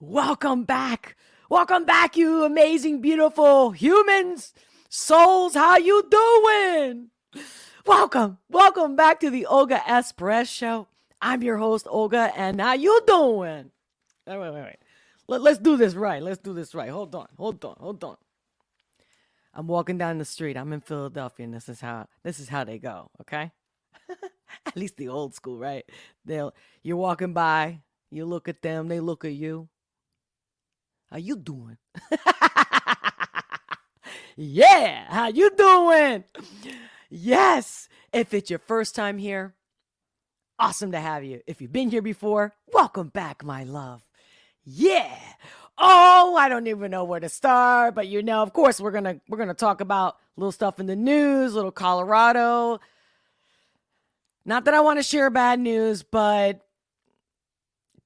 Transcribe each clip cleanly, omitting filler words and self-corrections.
Welcome back. Welcome back, you amazing, beautiful humans, souls. How you doing? Welcome back to the Olga S. Pérez Show. I'm your host, Olga, and how you doing? Wait. Let's do this right. Hold on. I'm walking down the street. I'm in Philadelphia, and this is how they go. Okay, at least the old school, right? You're walking by, you look at them, they look at you. How you doing? Yeah, how you doing? Yes, if it's your first time here, awesome to have you. If you've been here before, welcome back, my love. Yeah. Oh, I don't even know where to start, but of course, we're gonna talk about little stuff in the news, little Colorado. Not that I want to share bad news, but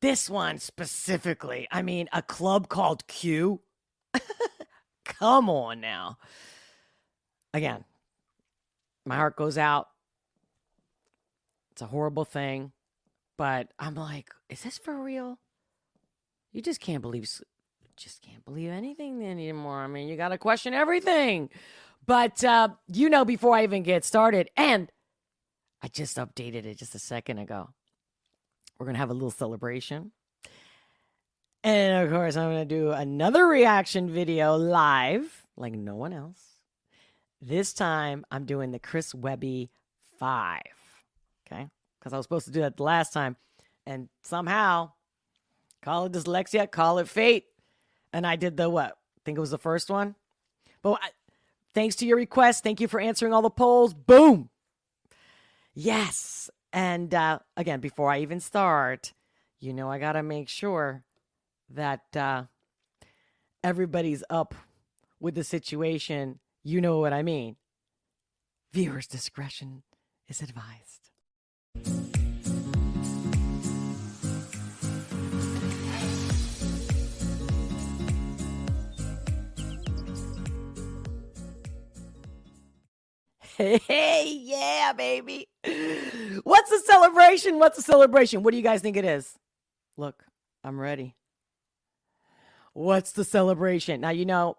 this one specifically, a club called Q. Come on now. Again, my heart goes out. It's a horrible thing, but I'm like, is this for real? You just can't believe anything anymore. You got to question everything. But, before I even get started, and I just updated it just a second ago. We're going to have a little celebration. And, of course, I'm going to do another reaction video live, like no one else. This time, I'm doing the Chris Webby 5. Okay? Because I was supposed to do that the last time. And somehow, call it dyslexia, call it fate. And I did I think it was the first one. But thanks to your request, thank you for answering all the polls. Boom! Yes! And again, before I even start, I got to make sure that everybody's up with the situation. You know what I mean. Viewers' discretion is advised. Hey, yeah, baby. What's the celebration? What do you guys think it is? Look, I'm ready. What's the celebration? Now,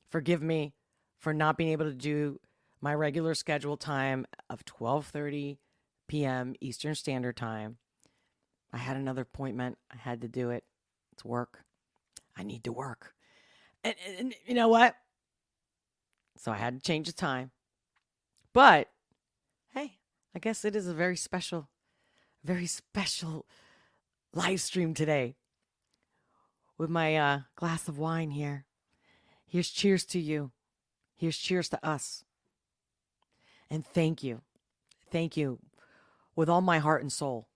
forgive me for not being able to do my regular scheduled time of 12:30 p.m. Eastern Standard Time. I had another appointment. I had to do it. It's work. I need to work. And you know what? So I had to change the time. But, hey, I guess it is a very special live stream today with my glass of wine here. Here's cheers to you. Here's cheers to us. And thank you. Thank you with all my heart and soul.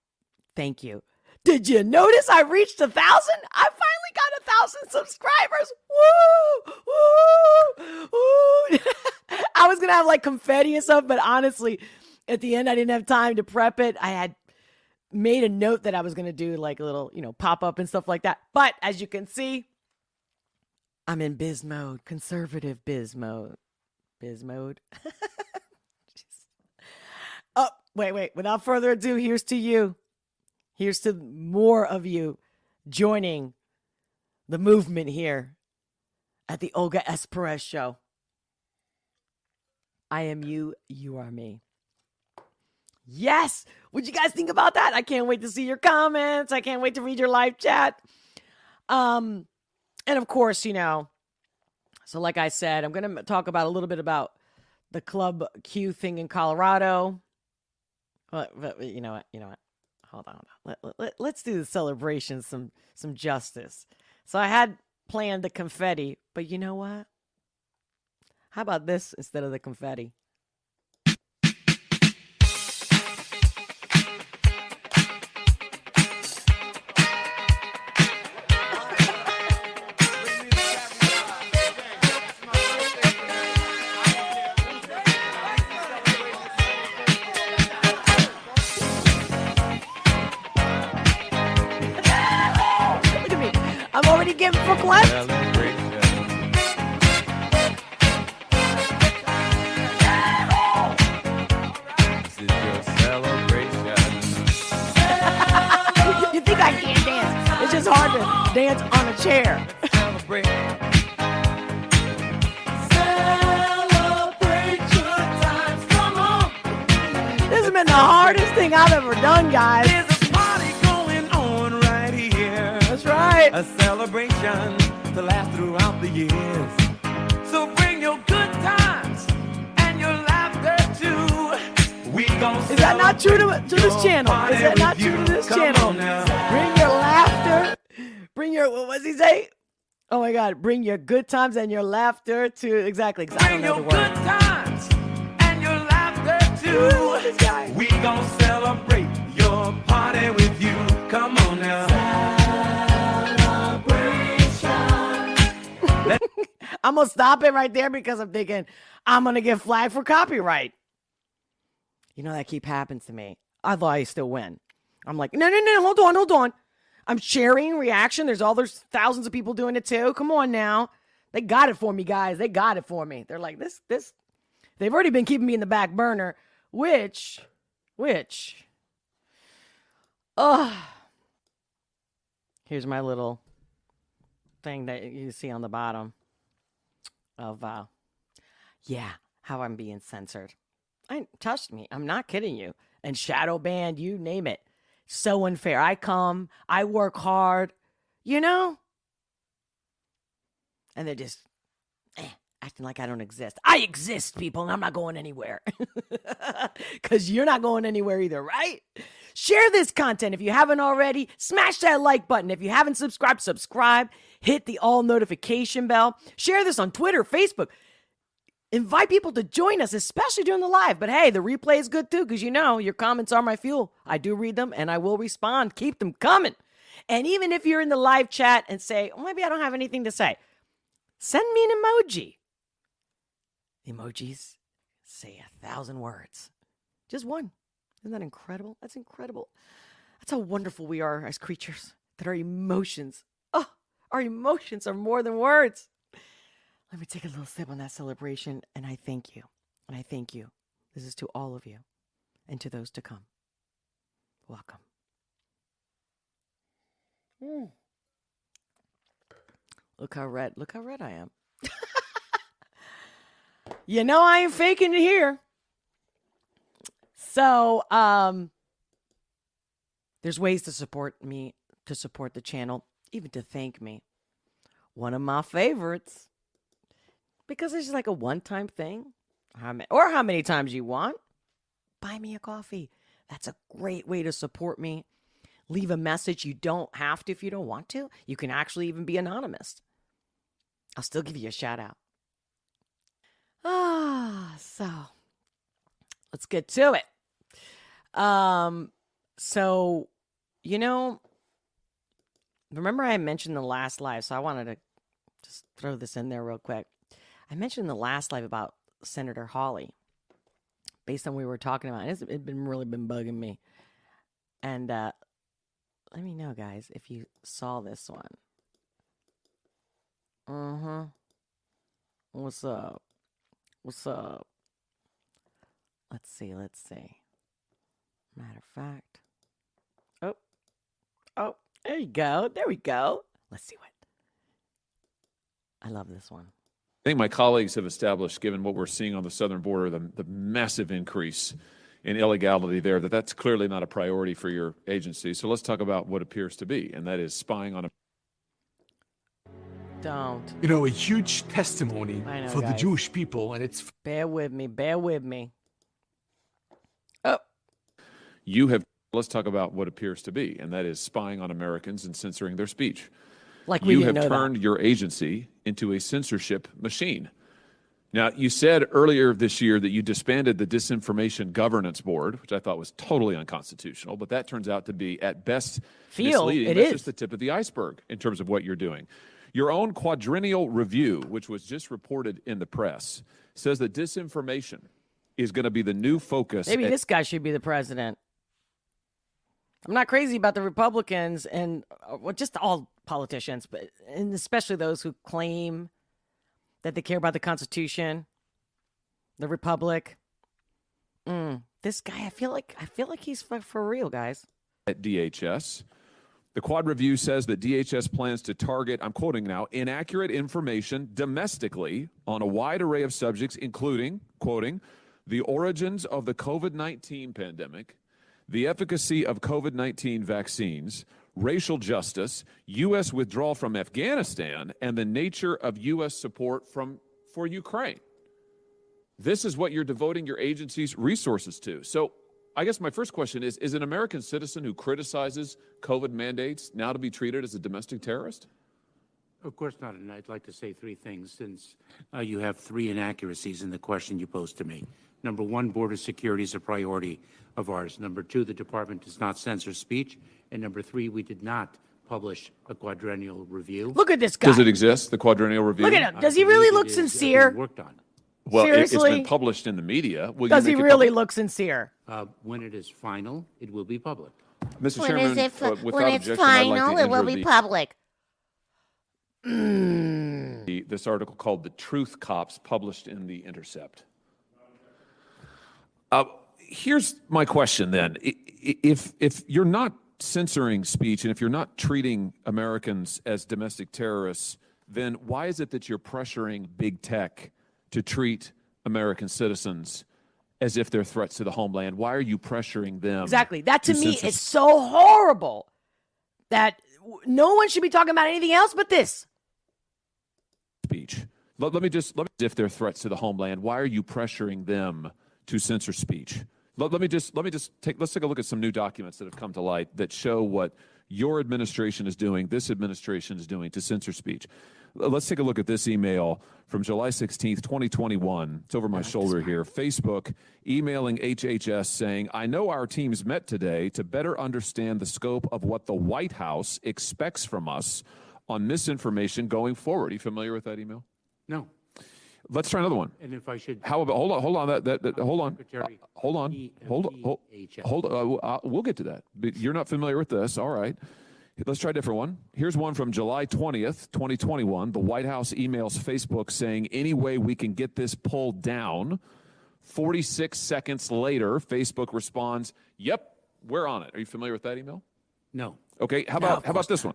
Thank you. Did you notice I reached 1,000? I finally got 1,000 subscribers. Woo! Woo! I was going to have like confetti and stuff, but honestly, at the end, I didn't have time to prep it. I had made a note that I was going to do like a little, pop up and stuff like that. But as you can see, I'm in biz mode, conservative biz mode. Biz mode. Oh, wait. Without further ado, here's to you. Here's to more of you joining the movement here at the Olga S. Pérez Show. I am you, you are me. Yes! What'd you guys think about that? I can't wait to see your comments. I can't wait to read your live chat. And of course, so like I said, I'm going to talk about a little bit about the Club Q thing in Colorado. But you know what? Hold on. Let's do the celebration some justice. So I had planned the confetti, but you know what? How about this instead of the confetti? Look at me. I'm already getting proclaimed. You think I can't dance? It's just hard to dance on a chair. Celebrate. This has been the hardest thing I've ever done, guys. There's a party going on right here. That's right. A celebration to last throughout the years. So bring your good times and your laughter too. We gon' Is that not true to this channel? Is that not true to this channel? Bring your laughter. Bring your, what does he say? Oh my God. Bring your good times and your laughter to, exactly. 'Cause I don't Bring know your the word. good times and your laughter too. This guy. We gon' celebrate your party with you. Come on now. I'm going to stop it right there because I'm thinking I'm going to get flagged for copyright. You know, that keep happens to me. I thought I still win. I'm like, no, hold on. I'm sharing reaction. There's thousands of people doing it too. Come on now. They got it for me, guys. They got it for me. They're like, this. They've already been keeping me in the back burner, which, here's my little thing that you see on the bottom of, how I'm being censored. Trust me, I'm not kidding you. And shadow banned, you name it. So unfair. I work hard, you know? And they're just acting like I don't exist. I exist, people, and I'm not going anywhere. Because you're not going anywhere either, right? Share this content if you haven't already. Smash that like button. If you haven't subscribed, subscribe. Hit the all notification bell. Share this on Twitter, Facebook. Invite people to join us, especially during the live. But hey, the replay is good too, because you know your comments are my fuel. I do read them and I will respond. Keep them coming. And even if you're in the live chat and say, oh, maybe I don't have anything to say, send me an emoji. Emojis say 1,000 words. Just one. Isn't that incredible? That's incredible. That's how wonderful we are as creatures, that our emotions are more than words. Let me take a little sip on that celebration, and I thank you. And I thank you. This is to all of you and to those to come. Welcome. Look how red I am. You know I ain't faking it here. So, there's ways to support me, to support the channel, even to thank me. One of my favorites, because it's just like a one-time thing, or how many times you want, buy me a coffee. That's a great way to support me. Leave a message. You don't have to if you don't want to. You can actually even be anonymous. I'll still give you a shout out. So let's get to it. So, you know, remember I mentioned the last live, so I wanted to just throw this in there real quick. I mentioned the last live about Senator Hawley, based on what we were talking about. It's really been bugging me. And let me know, guys, if you saw this one. What's up? Let's see. Matter of fact. Oh, there you go. There we go. Let's see what. I love this one. I think my colleagues have established, given what we're seeing on the southern border, the massive increase in illegality there, that's clearly not a priority for your agency. So let's talk about what appears to be, and that is spying on a... Don't. You know, a huge testimony for the guys. Jewish people, and it's... Bear with me. Oh. Let's talk about what appears to be, and that is spying on Americans and censoring their speech. Like we You didn't have know turned your agency into a censorship machine. Now, you said earlier this year that you disbanded the Disinformation Governance Board, which I thought was totally unconstitutional, but that turns out to be, at best, misleading. That's just the tip of the iceberg in terms of what you're doing. Your own quadrennial review, which was just reported in the press, says that disinformation is going to be the new focus. Maybe this guy should be the president. I'm not crazy about the Republicans and just all politicians, but and especially those who claim that they care about the Constitution, the Republic. This guy, I feel like he's for real, guys. At DHS, The Quad Review says that DHS plans to target, I'm quoting now, inaccurate information domestically on a wide array of subjects, including, quoting, the origins of the COVID-19 pandemic, the efficacy of COVID-19 vaccines, racial justice, U.S. withdrawal from Afghanistan, and the nature of U.S. support for Ukraine. This is what you're devoting your agency's resources to. So I guess my first question is an American citizen who criticizes COVID mandates now to be treated as a domestic terrorist? Of course not, and I'd like to say three things since you have three inaccuracies in the question you posed to me. Number one, border security is a priority of ours. Number two, the department does not censor speech. And number three, we did not publish a quadrennial review. Look at this guy. Does it exist, the quadrennial review? Look at him. Does he really look sincere? Worked on. Well, it's Seriously? been published in the media. Will Does you he make it really public? look sincere? When it is final, it will be public. Mr. When Chairman, is it without when it's objection, I'd like final, to it will enter be public. this article called "The Truth Cops," published in The Intercept. Here's my question then. If you're not censoring speech and if you're not treating Americans as domestic terrorists, then why is it that you're pressuring big tech to treat American citizens as if they're threats to the homeland? Why are you pressuring them? Exactly. That to me censor is so horrible that no one should be talking about anything else but this. speech? Let me if they're threats to the homeland, why are you pressuring them to censor speech? Let's take a look at some new documents that have come to light that show what your administration is doing, this administration is doing to censor speech. Let's take a look at this email from July 16th, 2021. It's over my shoulder here. Facebook emailing HHS saying, I know our teams met today to better understand the scope of what the White House expects from us on misinformation going forward. Are you familiar with that email? No. Let's try another one. And if I should. How about, hold on, hold on. Secretary, Hold on. We'll get to that. But you're not familiar with this. All right. Let's try a different one. Here's one from July 20th, 2021. The White House emails Facebook saying, any way we can get this pulled down. 46 seconds later, Facebook responds, yep, we're on it. Are you familiar with that email? No. Okay, how about this one?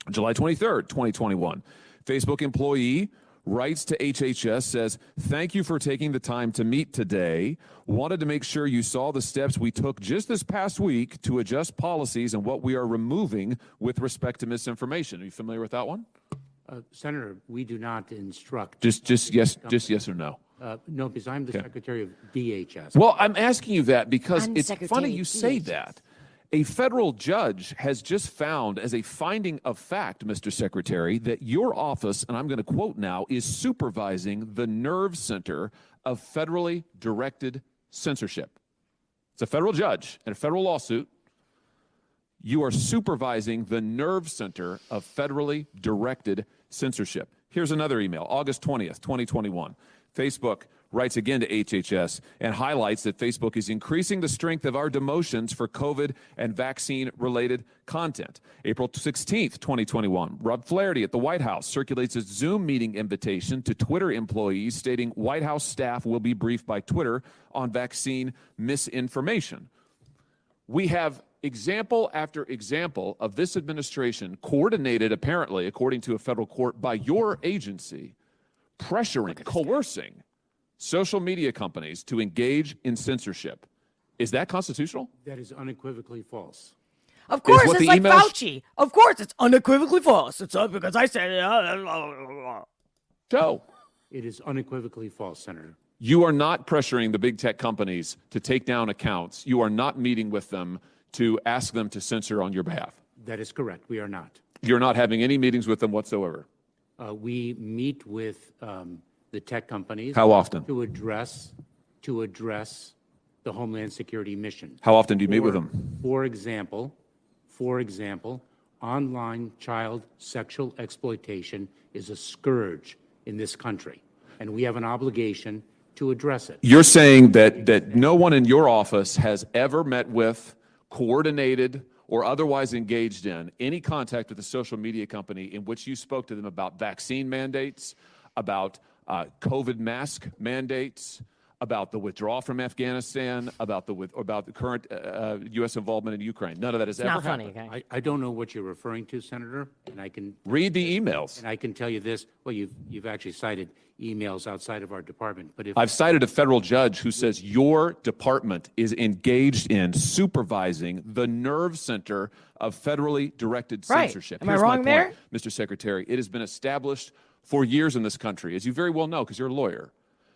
July 23rd, 2021. Facebook employee writes to HHS, says, thank you for taking the time to meet today. Wanted to make sure you saw the steps we took just this past week to adjust policies and what we are removing with respect to misinformation. Are you familiar with that one? Senator, we do not instruct. Just yes or no. No, because I'm the Secretary of DHS. Well, I'm asking you that because I'm the it's Secretary funny of you say DHS. that. A federal judge has just found as a finding of fact, Mr. Secretary, that your office, and I'm going to quote now, is supervising the nerve center of federally directed censorship. It's a federal judge and a federal lawsuit. You are supervising the nerve center of federally directed censorship. Here's another email, August 20th, 2021. Facebook writes again to HHS and highlights that Facebook is increasing the strength of our demotions for COVID and vaccine-related content. April 16th, 2021, Rob Flaherty at the White House circulates a Zoom meeting invitation to Twitter employees stating White House staff will be briefed by Twitter on vaccine misinformation. We have example after example of this administration coordinated, apparently, according to a federal court, by your agency, pressuring, coercing social media companies to engage in censorship. Is that constitutional? That is unequivocally false. Of course, what it's the like emails- Fauci. Of course, it's unequivocally false. It's because I said it. So, It is unequivocally false, Senator. you are not pressuring the big tech companies to take down accounts. You are not meeting with them to ask them to censor on your behalf. That is correct. We are not. You're not having any meetings with them whatsoever. We meet with the tech companies. How often? To address the Homeland Security mission. How often do you meet with them? For example, online child sexual exploitation is a scourge in this country, and we have an obligation to address it. You're saying that no one in your office has ever met with, coordinated, or otherwise engaged in any contact with a social media company in which you spoke to them about vaccine mandates, about COVID mask mandates, about the withdrawal from Afghanistan, about the current U.S. involvement in Ukraine. None of that has ever Not happened. funny, okay? I don't know what you're referring to, Senator, and I can Read the emails. and I can tell you this. Well, you've actually cited emails outside of our department, but if I've cited a federal judge who says your department is engaged in supervising the nerve center of federally directed Right. censorship. Am I Here's my wrong point, there? Mr. Secretary. It has been established for years in this country, as you very well know because you're a lawyer,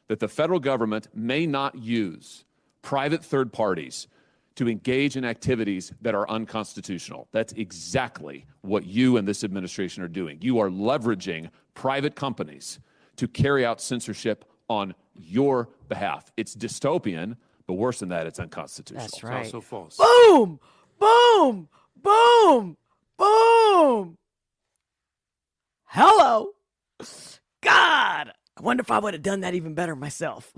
that the federal government may not use private third parties to engage in activities that are unconstitutional. That's exactly what you and this administration are doing. You are leveraging private companies to carry out censorship on your behalf. It's dystopian, but worse than that, it's unconstitutional. That's it's right. also false. Boom! Boom! Boom! Boom! Hello! God! I wonder if I would have done that even better myself.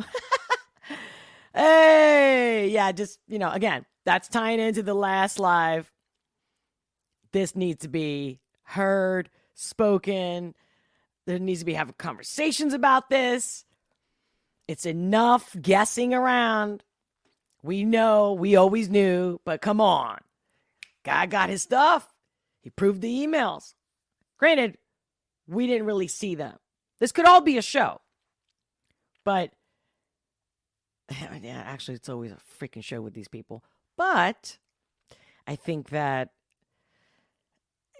Hey! Yeah, just, again, that's tying into the last live. This needs to be heard, spoken. There needs to be having conversations about this. It's enough guessing around. We know, we always knew, but come on. Guy got his stuff. He proved the emails. Granted, we didn't really see them. This could all be a show. But, yeah, actually, it's always a freaking show with these people. But I think that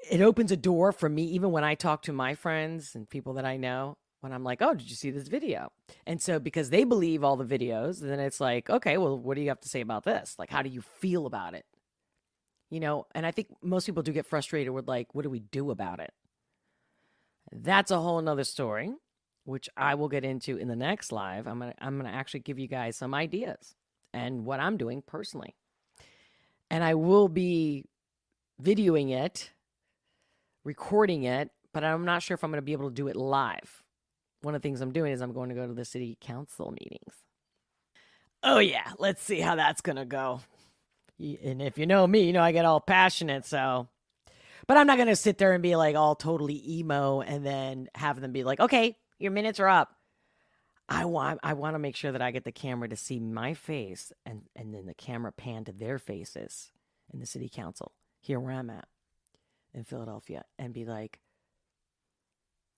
it opens a door for me, even when I talk to my friends and people that I know, when I'm like, oh, did you see this video? And so because they believe all the videos, then it's like, okay, well, what do you have to say about this? Like, how do you feel about it? And I think most people do get frustrated with, like, what do we do about it? That's a whole nother story, which I will get into in the next live. I'm gonna actually give you guys some ideas and what I'm doing personally. And I will be videoing it, recording it, but I'm not sure if I'm going to be able to do it live. One of the things I'm doing is I'm going to go to the city council meetings. Oh, yeah. Let's see how that's going to go. And if you know me, I get all passionate, so. But I'm not going to sit there and be like all totally emo and then have them be like, okay, your minutes are up. I want to make sure that I get the camera to see my face and then the camera pan to their faces in the city council here where I'm at in Philadelphia and be like,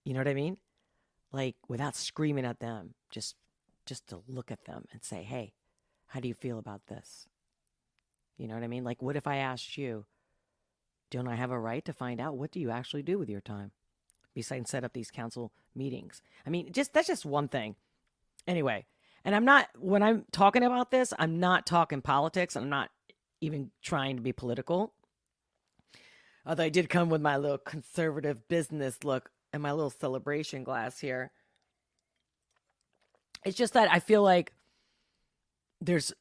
you know what I mean? Like without screaming at them, just to look at them and say, hey, how do you feel about this? You know what I mean? Like, what if I asked you, don't I have a right to find out what do you actually do with your time besides set up these council meetings? I mean, that's just one thing. Anyway, and when I'm talking about this, I'm not talking politics. I'm not even trying to be political. Although I did come with my little conservative business look and my little celebration glass here. It's just that I feel like there's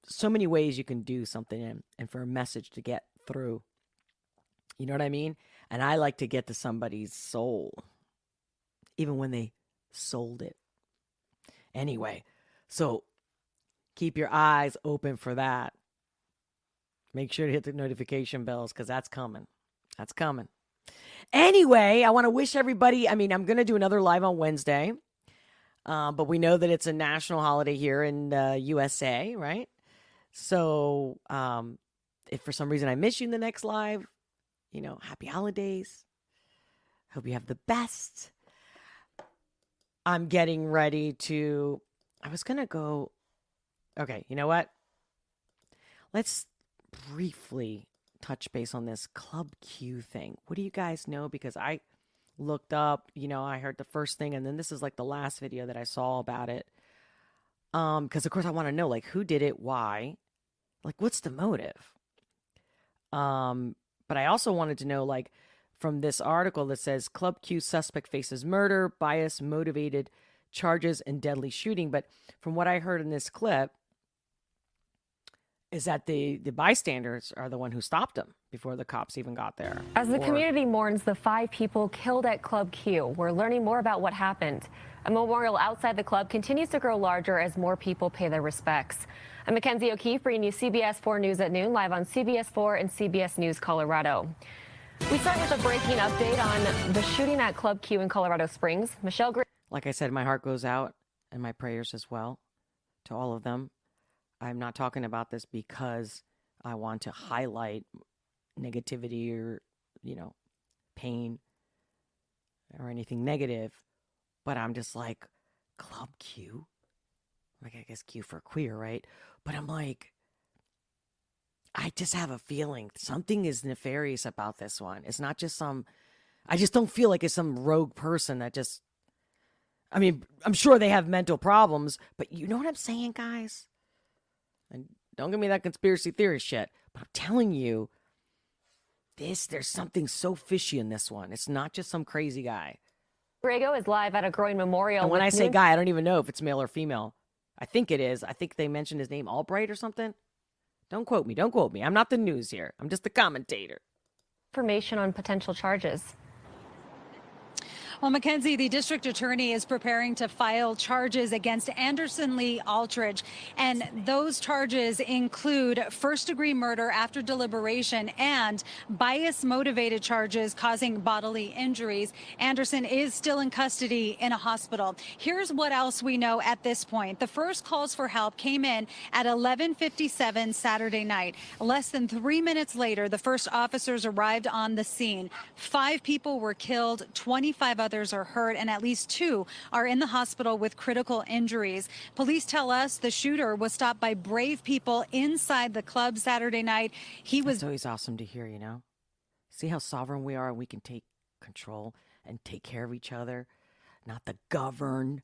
so many ways you can do something and for a message to get through. You know what I mean? And I like to get to somebody's soul, even when they sold it. Anyway, so keep your eyes open for that. Make sure to hit the notification bells because that's coming. That's coming. Anyway, I want to wish everybody, I'm going to do another live on Wednesday, but we know that it's a national holiday here in USA, right? So if for some reason I miss you in the next live, happy holidays. Hope you have the best. I'm getting ready to, I was going to go, okay, you know what? Let's briefly touch base on this Club Q thing. What do you guys know? Because I looked up, I heard the first thing, and then this is like the last video that I saw about it. Because of course I want to know, like, who did it, why, like, what's the motive? But I also wanted to know, like, from this article that says Club Q suspect faces murder, bias motivated charges, and deadly shooting. But from what I heard in this clip, is that the bystanders are the one who stopped him before the cops even got there. As the community mourns the 5 people killed at Club Q, we're learning more about what happened. A memorial outside the club continues to grow larger as more people pay their respects. I'm Mackenzie O'Keefe, bringing you CBS 4 News at noon, live on CBS 4 and CBS News Colorado. We start with a breaking update on the shooting at Club Q in Colorado Springs. Michelle Green. Like I said, my heart goes out and my prayers as well to all of them. I'm not talking about this because I want to highlight negativity or, pain or anything negative. But I'm just like, Club Q? Like, I guess Q for queer, right? But I'm like, I just have a feeling something is nefarious about this one. It's not just I just don't feel like it's some rogue person that just, I'm sure they have mental problems, but you know what I'm saying, guys? And don't give me that conspiracy theory shit, but I'm telling you, there's something so fishy in this one. It's not just some crazy guy. Grego is live at a growing memorial. And when I say guy, I don't even know if it's male or female. I think it is. I think they mentioned his name, Albright or something. Don't quote me. Don't quote me. I'm not the news here. I'm just the commentator. Information on potential charges. Well, Mackenzie, the district attorney is preparing to file charges against Anderson Lee Aldridge. And those charges include first-degree murder after deliberation and bias-motivated charges causing bodily injuries. Anderson is still in custody in a hospital. Here's what else we know at this point. The first calls for help came in at 11:57 Saturday night. Less than 3 minutes later, the first officers arrived on the scene. 5 people were killed, 25 others are hurt, and at least 2 are in the hospital with critical injuries. Police tell us the shooter was stopped by brave people inside the club Saturday night. It's always awesome to hear, See how sovereign we are and we can take control and take care of each other? Not the government,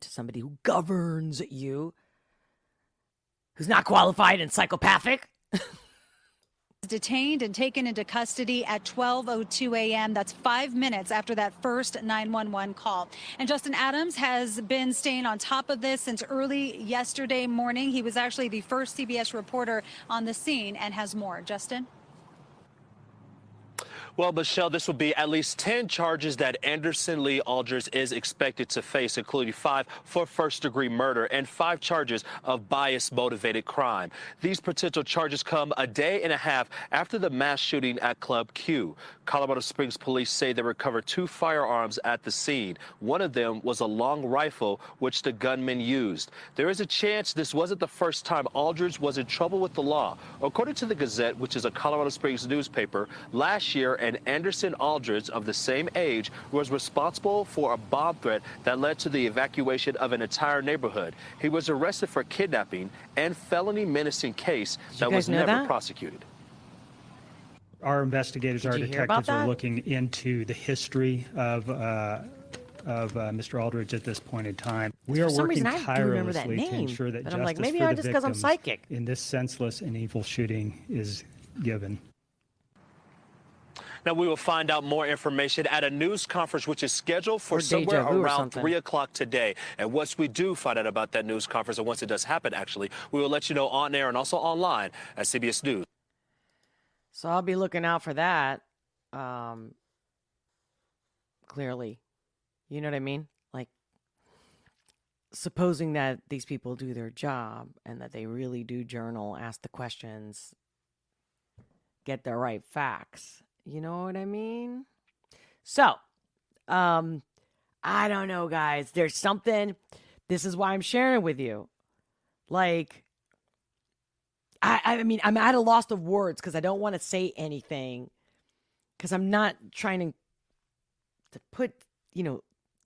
somebody who governs you, who's not qualified and psychopathic. Detained and taken into custody at 12:02 a.m. That's 5 minutes after that first 911 call. And Justin Adams has been staying on top of this since early yesterday morning. He was actually the first CBS reporter on the scene and has more. Justin? Well, Michelle, this will be at least 10 charges that Anderson Lee Aldridge is expected to face, including 5 for first-degree murder and 5 charges of bias-motivated crime. These potential charges come a day and a half after the mass shooting at Club Q. Colorado Springs police say they recovered 2 firearms at the scene. One of them was a long rifle, which the gunman used. There is a chance this wasn't the first time Aldridge was in trouble with the law. According to the Gazette, which is a Colorado Springs newspaper, last year an Anderson Aldridge of the same age was responsible for a bomb threat that led to the evacuation of an entire neighborhood. He was arrested for kidnapping and felony menacing case that was never prosecuted. Our investigators, our detectives are looking into the history of Mr. Aldridge at this point in time. We are working tirelessly to ensure that justice for the victims in this senseless and evil shooting is given. Now, we will find out more information at a news conference, which is scheduled for somewhere around 3 o'clock today. And once we do find out about that news conference, and once it does happen, actually, we will let you know on air and also online at CBS News. So I'll be looking out for that. Clearly. You know what I mean? Like, supposing that these people do their job and that they really do journal, ask the questions, get the right facts. You know what I mean? So, I don't know, guys. There's something. This is why I'm sharing with you. Like, I mean, I'm at a loss of words because I don't want to say anything because I'm not trying to put,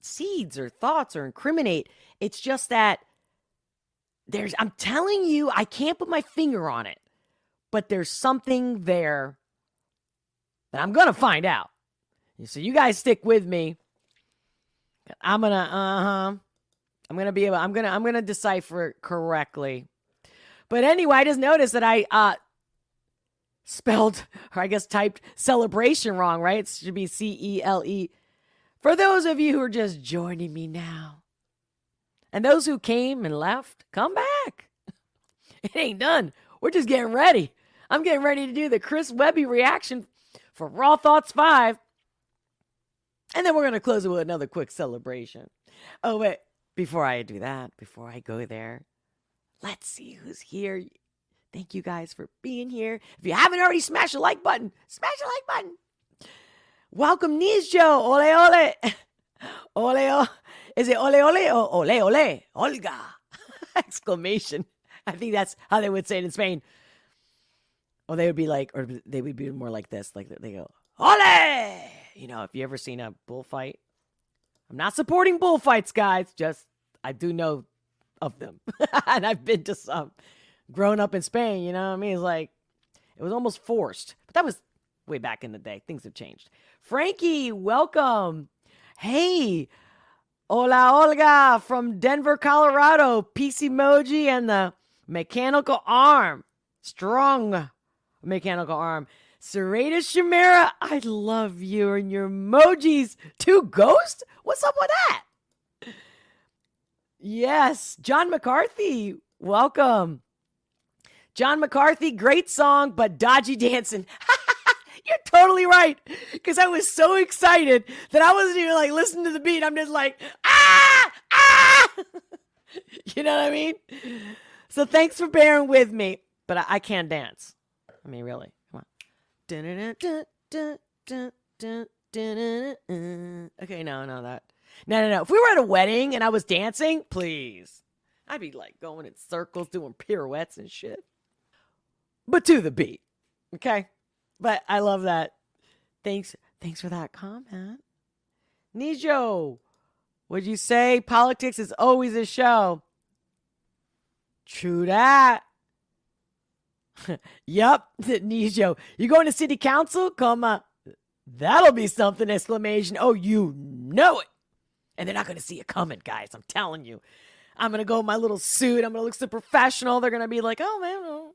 seeds or thoughts or incriminate. It's just that I'm telling you, I can't put my finger on it, but there's something there that I'm going to find out. So you guys stick with me. I'm going to decipher it correctly. But anyway, I just noticed that I spelled, or I guess typed celebration wrong, right? It should be CELE. For those of you who are just joining me now, and those who came and left, come back. It ain't done. We're just getting ready. I'm getting ready to do the Chris Webby reaction for Raw Thoughts 5. And then we're going to close it with another quick celebration. Oh, wait. Before I do that, before I go there, let's see who's here. Thank you guys for being here. If you haven't already, smash the like button. Smash the like button. Welcome, Nijo. Ole, ole. Ole, ole. Is it ole, ole or ole, ole? Olga. Exclamation. I think that's how they would say it in Spain. Oh, they would be like, or they would be more like this. Like they go, ole! You know, if you ever seen a bullfight. I'm not supporting bullfights, guys. Just, I do know of them. And I've been to some. Grown up in Spain, you know what I mean? It's like, it was almost forced. But that was way back in the day. Things have changed. Frankie, welcome. Hey, hola, Olga from Denver, Colorado. Peace emoji and the mechanical arm. Strong mechanical arm. Serratus Chimera, I love you and your emojis. 2 Ghost? What's up with that? Yes, John McCarthy, welcome. John McCarthy, great song, but dodgy dancing. You're totally right. Because I was so excited that I wasn't even like listening to the beat. I'm just like, ah! You know what I mean? So thanks for bearing with me. But I can't dance. I mean, really. Come on. Okay, no, that. No. If we were at a wedding and I was dancing, please. I'd be like going in circles, doing pirouettes and shit. But to the beat. Okay? But I love that. Thanks for that comment. Nijo, what'd you say? Politics is always a show. True that. Yup, Nijo. You going to city council? That'll be something! Exclamation. Oh, you know it. And they're not going to see it coming, guys. I'm telling you. I'm going to go in my little suit. I'm going to look so professional. They're going to be like, oh, man. Oh.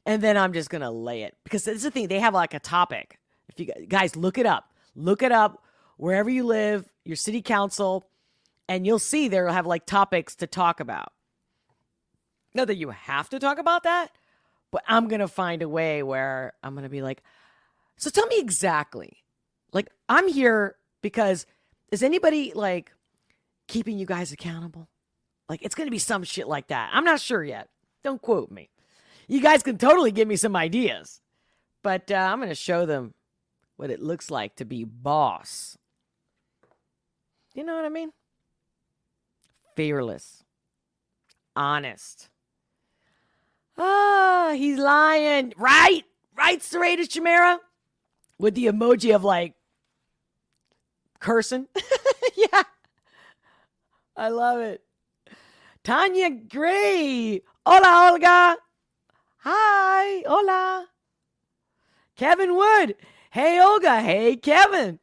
And then I'm just going to lay it. Because this is the thing. They have like a topic. If you guys look it up. Look it up wherever you live, your city council, and you'll see they'll have like topics to talk about. Not that you have to talk about that, but I'm going to find a way where I'm going to be like, so tell me exactly. Like, I'm here because is anybody like keeping you guys accountable? Like, it's going to be some shit like that. I'm not sure yet. Don't quote me. You guys can totally give me some ideas, but I'm going to show them what it looks like to be boss. You know what I mean? Fearless. Honest. He's lying. Right, Serratus Chimera? With the emoji of like cursing. Yeah. I love it. Tanya Gray. Hola, Olga. Hi. Hola. Kevin Wood. Hey, Olga. Hey, Kevin.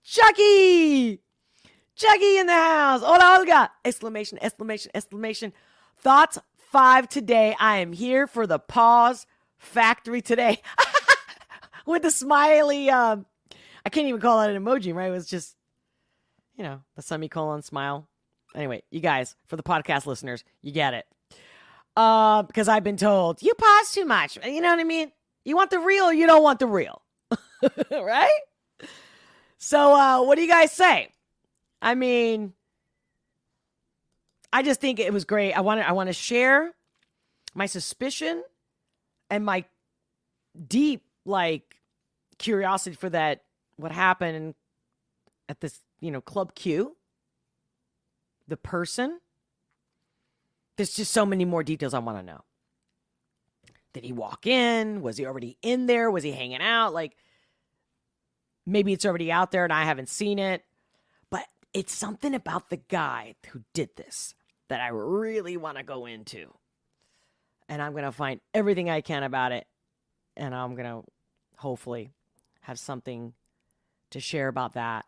Chucky in the house. Hola, Olga. Exclamation, exclamation, exclamation. Thoughts 5 today. I am here for the pause factory today. With the smiley, I can't even call that an emoji, right? It was just, the semicolon smile. Anyway, you guys, for the podcast listeners, you get it. Because I've been told, you pause too much. You know what I mean? You want the real or you don't want the real. Right? So, what do you guys say? I mean, I just think it was great. I want to share my suspicion and my deep, curiosity for that, what happened at this, Club Q. The person. There's just so many more details I want to know. Did he walk in? Was he already in there? Was he hanging out? Maybe it's already out there and I haven't seen it. But it's something about the guy who did this that I really want to go into. And I'm going to find everything I can about it. And I'm going to hopefully have something to share about that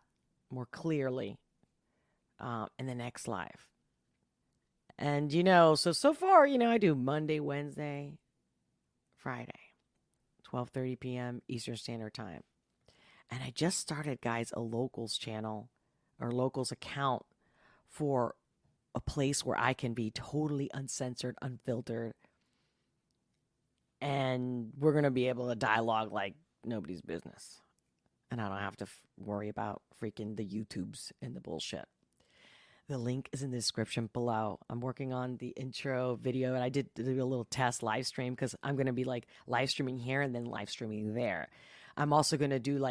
more clearly in the next live. And, so far, I do Monday, Wednesday, Friday, 12:30 p.m. Eastern Standard Time. And I just started, guys, a locals channel or locals account for a place where I can be totally uncensored, unfiltered. And we're going to be able to dialogue like nobody's business. And I don't have to worry about freaking the YouTubes and the bullshit. The link is in the description below. I'm working on the intro video, and I did do a little test live stream because I'm going to be live streaming here and then live streaming there. I'm also going to do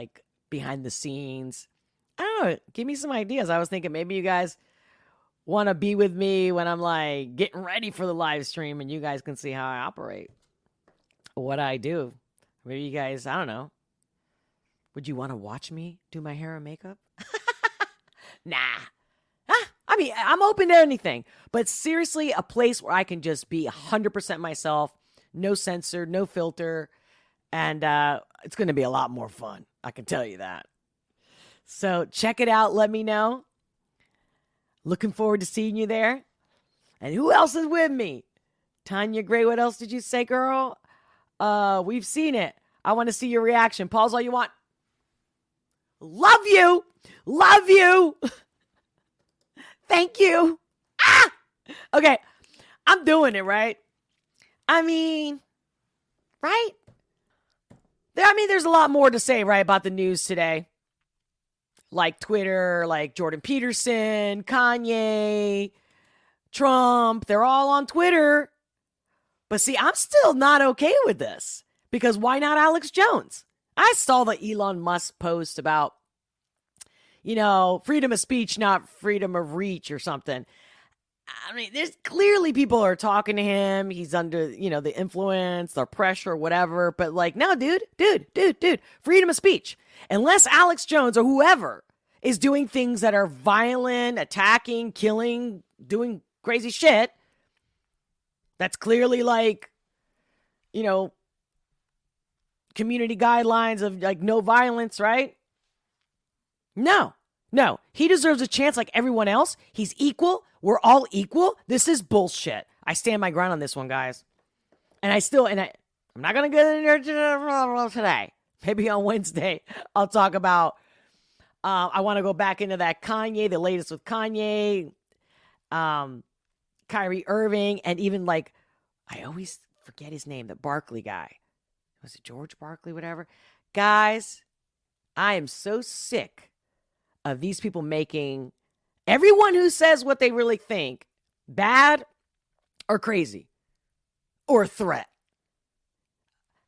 behind the scenes. I don't know. Give me some ideas. I was thinking maybe you guys want to be with me when I'm like getting ready for the live stream and you guys can see how I operate, what I do. Maybe you guys, I don't know. Would you want to watch me do my hair and makeup? Nah. I mean, I'm open to anything, but seriously, a place where I can just be 100% myself, no censor, no filter, and it's going to be a lot more fun. I can tell you that. So check it out. Let me know. Looking forward to seeing you there. And who else is with me? Tanya Gray, what else did you say, girl? We've seen it. I want to see your reaction. Pause all you want. Love you. Love you. Thank you. Ah! Okay. I'm doing it, right? I mean, right? There's a lot more to say, right, about the news today. Like Twitter, like Jordan Peterson, Kanye, Trump. They're all on Twitter. But see, I'm still not okay with this. Because why not Alex Jones? I saw the Elon Musk post about, freedom of speech, not freedom of reach or something. I mean, there's clearly people are talking to him. He's under, the influence, the pressure, whatever. But like, no, dude, freedom of speech. Unless Alex Jones or whoever is doing things that are violent, attacking, killing, doing crazy shit, that's clearly like, community guidelines of like no violence, right? No. He deserves a chance like everyone else. He's equal. We're all equal. This is bullshit. I stand my ground on this one, guys. And I'm not going to get into it today. Maybe on Wednesday, I'll talk about, I want to go back into that Kanye, the latest with Kanye, Kyrie Irving, and even like, I always forget his name, the Barkley guy. Was it George Barkley, whatever? Guys, I am so sick of these people making everyone who says what they really think bad or crazy or a threat.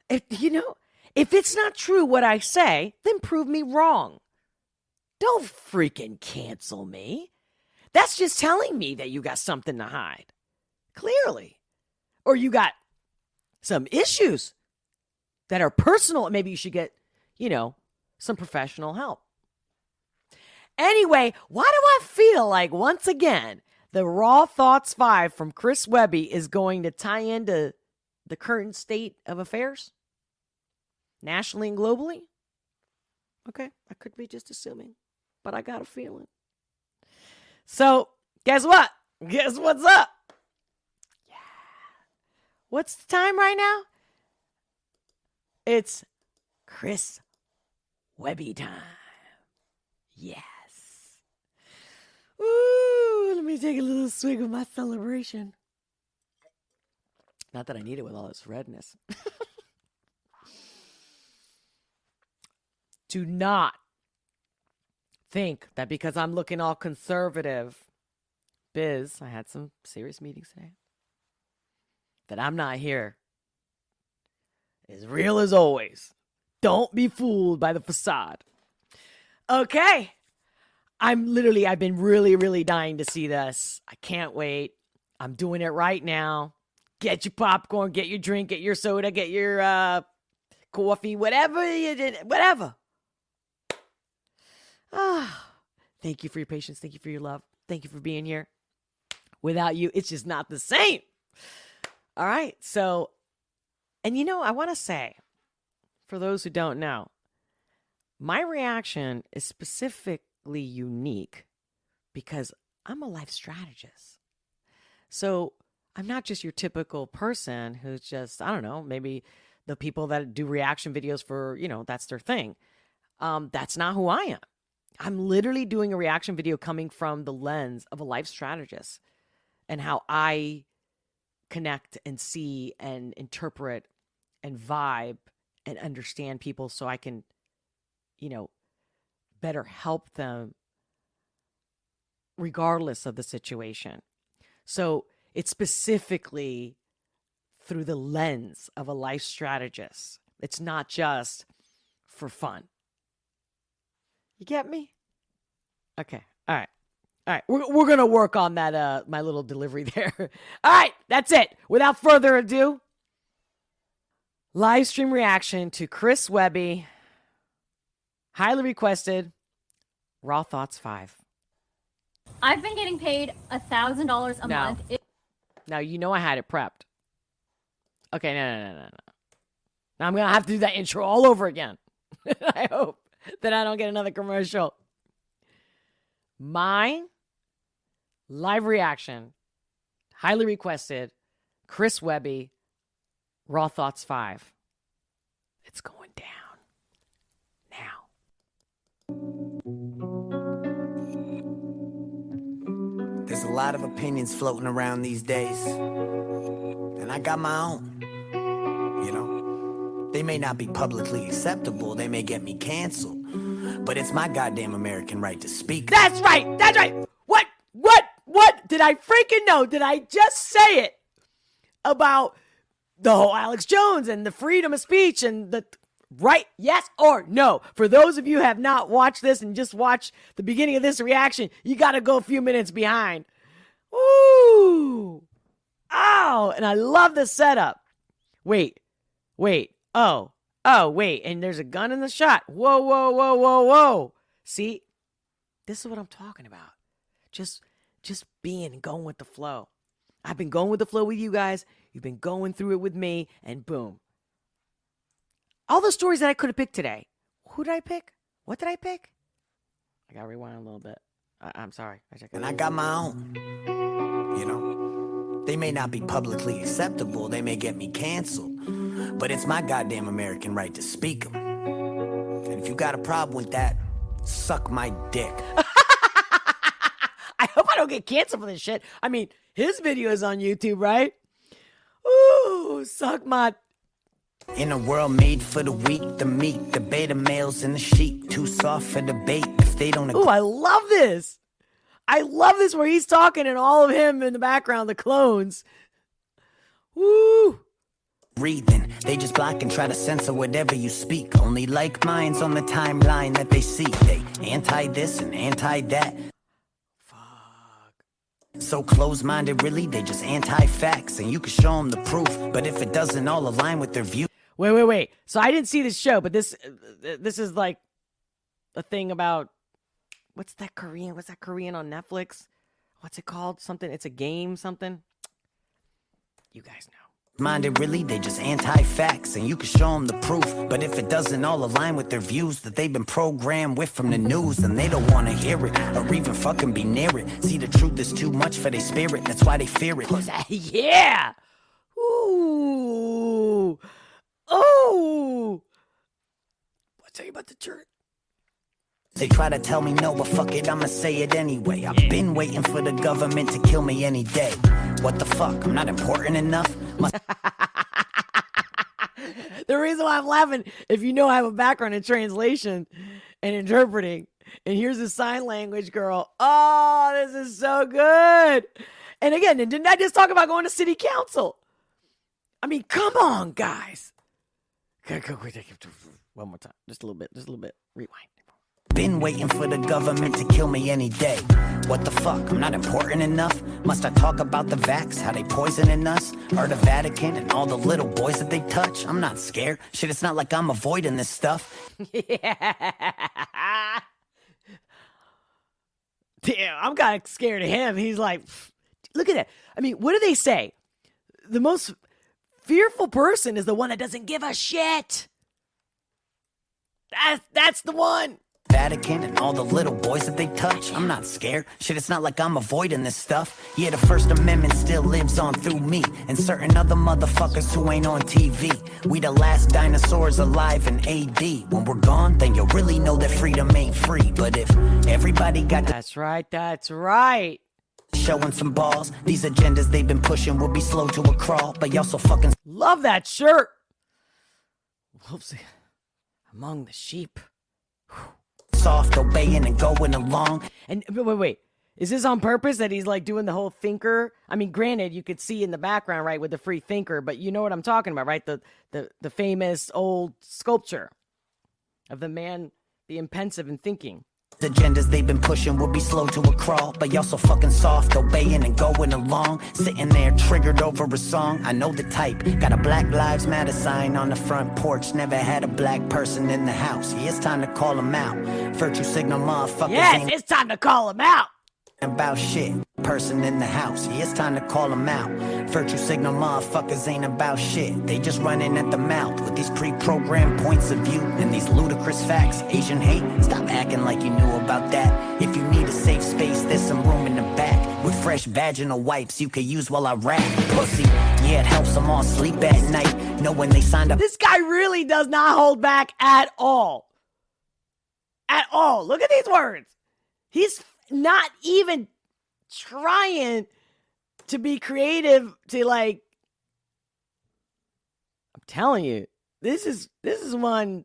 If it's not true what I say, then prove me wrong. Don't freaking cancel me. That's just telling me that you got something to hide. Clearly. Or you got some issues that are personal. Maybe you should get, some professional help. Anyway, why do I feel like, once again, the Raw Thoughts 5 from Chris Webby is going to tie into the current state of affairs? Nationally and globally? Okay, I could be just assuming, but I got a feeling. So, guess what? Guess what's up? Yeah. What's the time right now? It's Chris Webby time. Yes. Ooh, let me take a little swig of my celebration. Not that I need it with all this redness. Do not think that because I'm looking all conservative, I had some serious meetings today, that I'm not here. As real as always. Don't be fooled by the facade. Okay. I've been really, really dying to see this. I can't wait. I'm doing it right now. Get your popcorn, get your drink, get your soda, get your coffee, whatever you did, whatever. Thank you for your patience. Thank you for your love. Thank you for being here. Without you, it's just not the same. All right. So, and I want to say, for those who don't know, my reaction is specifically unique because I'm a life strategist. So I'm not just your typical person who's just, I don't know, maybe the people that do reaction videos for, that's their thing. That's not who I am. I'm literally doing a reaction video coming from the lens of a life strategist and how I connect and see and interpret and vibe and understand people so I can, better help them regardless of the situation. So it's specifically through the lens of a life strategist. It's not just for fun. You get me? Okay. All All right, we're going to work on that, my little delivery there. All right, that's it. Without further ado, live stream reaction to Chris Webby. Highly requested. Raw Thoughts 5. I've been getting paid $1,000 a month. Now, you know I had it prepped. Okay, no. Now I'm going to have to do that intro all over again. I hope that I don't get another commercial. My live reaction, highly requested, Chris Webby, Raw Thoughts 5. It's going down now. There's a lot of opinions floating around these days, and I got my own. You know, they may not be publicly acceptable, they may get me canceled, but it's my goddamn American right to speak. That's right. What did I freaking know? Did I just say it about the whole Alex Jones and the freedom of speech and the right? Yes or no? For those of you who have not watched this and just watched the beginning of this reaction, you got to go a few minutes behind. Ooh. Oh, and I love the setup. Wait. Oh, wait. And there's a gun in the shot. Whoa. See, this is what I'm talking about. Just being and going with the flow. I've been going with the flow with you guys. You've been going through it with me, and boom. All the stories that I could have picked today. Who did I pick? What did I pick? I got to rewind a little bit. I'm sorry. And I got my own. You know, they may not be publicly acceptable. They may get me canceled. But it's my goddamn American right to speak them. And if you got a problem with that, suck my dick. I hope I don't get canceled for this shit. I mean, his video is on YouTube, right? Ooh, suck my... In a world made for the weak, the meek, the beta males and the sheep, too soft for debate if they don't agree. Ooh, I love this. I love this where he's talking and all of him in the background, the clones. Woo. Breathing, they just block and try to censor whatever you speak. Only like minds on the timeline that they see. They anti this and anti that. So close-minded, really, they just anti-facts, and you can show them the proof, but if it doesn't all align with their view... Wait. So I didn't see this show, but this is like a thing about... What's that Korean on Netflix? What's it called? Something, it's a game, something? You guys know. Minded, really, they just anti-facts, and you can show them the proof, but if it doesn't all align with their views that they've been programmed with from the news, then they don't want to hear it, or even fucking be near it. See, the truth is too much for their spirit, that's why they fear it. Yeah! Ooh! Oh! I'll tell you about the church. They try to tell me no, but fuck it, I'ma say it anyway. I've been waiting for the government to kill me any day. What the fuck? I'm not important enough? The reason why I'm laughing, if you know I have a background in translation and interpreting, and here's a sign language girl. Oh, this is so good. And again, didn't I just talk about going to city council? I mean, come on, guys. One more time. Just a little bit. Rewind. Been waiting for the government to kill me any day. What the fuck? I'm not important enough? Must I talk about the vax, how they poisoning us? Or the Vatican and all the little boys that they touch? I'm not scared. Shit, it's not like I'm avoiding this stuff. Yeah. Damn, I'm kind of scared of him. He's like, look at that. I mean, what do they say? The most fearful person is the one that doesn't give a shit. That's the one. Vatican and all the little boys that they touch. I'm not scared. Shit, it's not like I'm avoiding this stuff. Yeah, the First Amendment still lives on through me and certain other motherfuckers who ain't on TV. We the last dinosaurs alive in AD. When we're gone, then you'll really know that freedom ain't free. But if everybody got That's right. Showing some balls, these agendas they've been pushing will be slow to a crawl. But y'all so fucking... Love that shirt. Whoopsie. Among the sheep. Soft, obeying and going along. And wait. Is this on purpose that he's like doing the whole thinker? I mean, granted, you could see in the background, right, with the free thinker, but you know what I'm talking about, right? The famous old sculpture of the man being pensive and thinking. agendas they've been pushing would be slow to a crawl, but y'all so fucking soft, obeying and going along, sitting there triggered over a song. I know the type, got a Black Lives Matter sign on the front porch, never had a black person in the house. Yeah, it's time to call them out. Virtue signal motherfuckers. Yes, it's time to call them out. About shit, person in the house. Yeah, it's time to call them out. Virtue signal motherfuckers ain't about shit. They just running at the mouth with these pre-programmed points of view and these ludicrous facts. Asian hate, stop acting like you knew about that. If you need a safe space, there's some room in the back with fresh vaginal wipes you could use while I rap. Pussy, yeah, it helps them all sleep at night. Know when they signed up. This guy really does not hold back at all. At all. Look at these words. He's not even trying to be creative to like, I'm telling you, this is one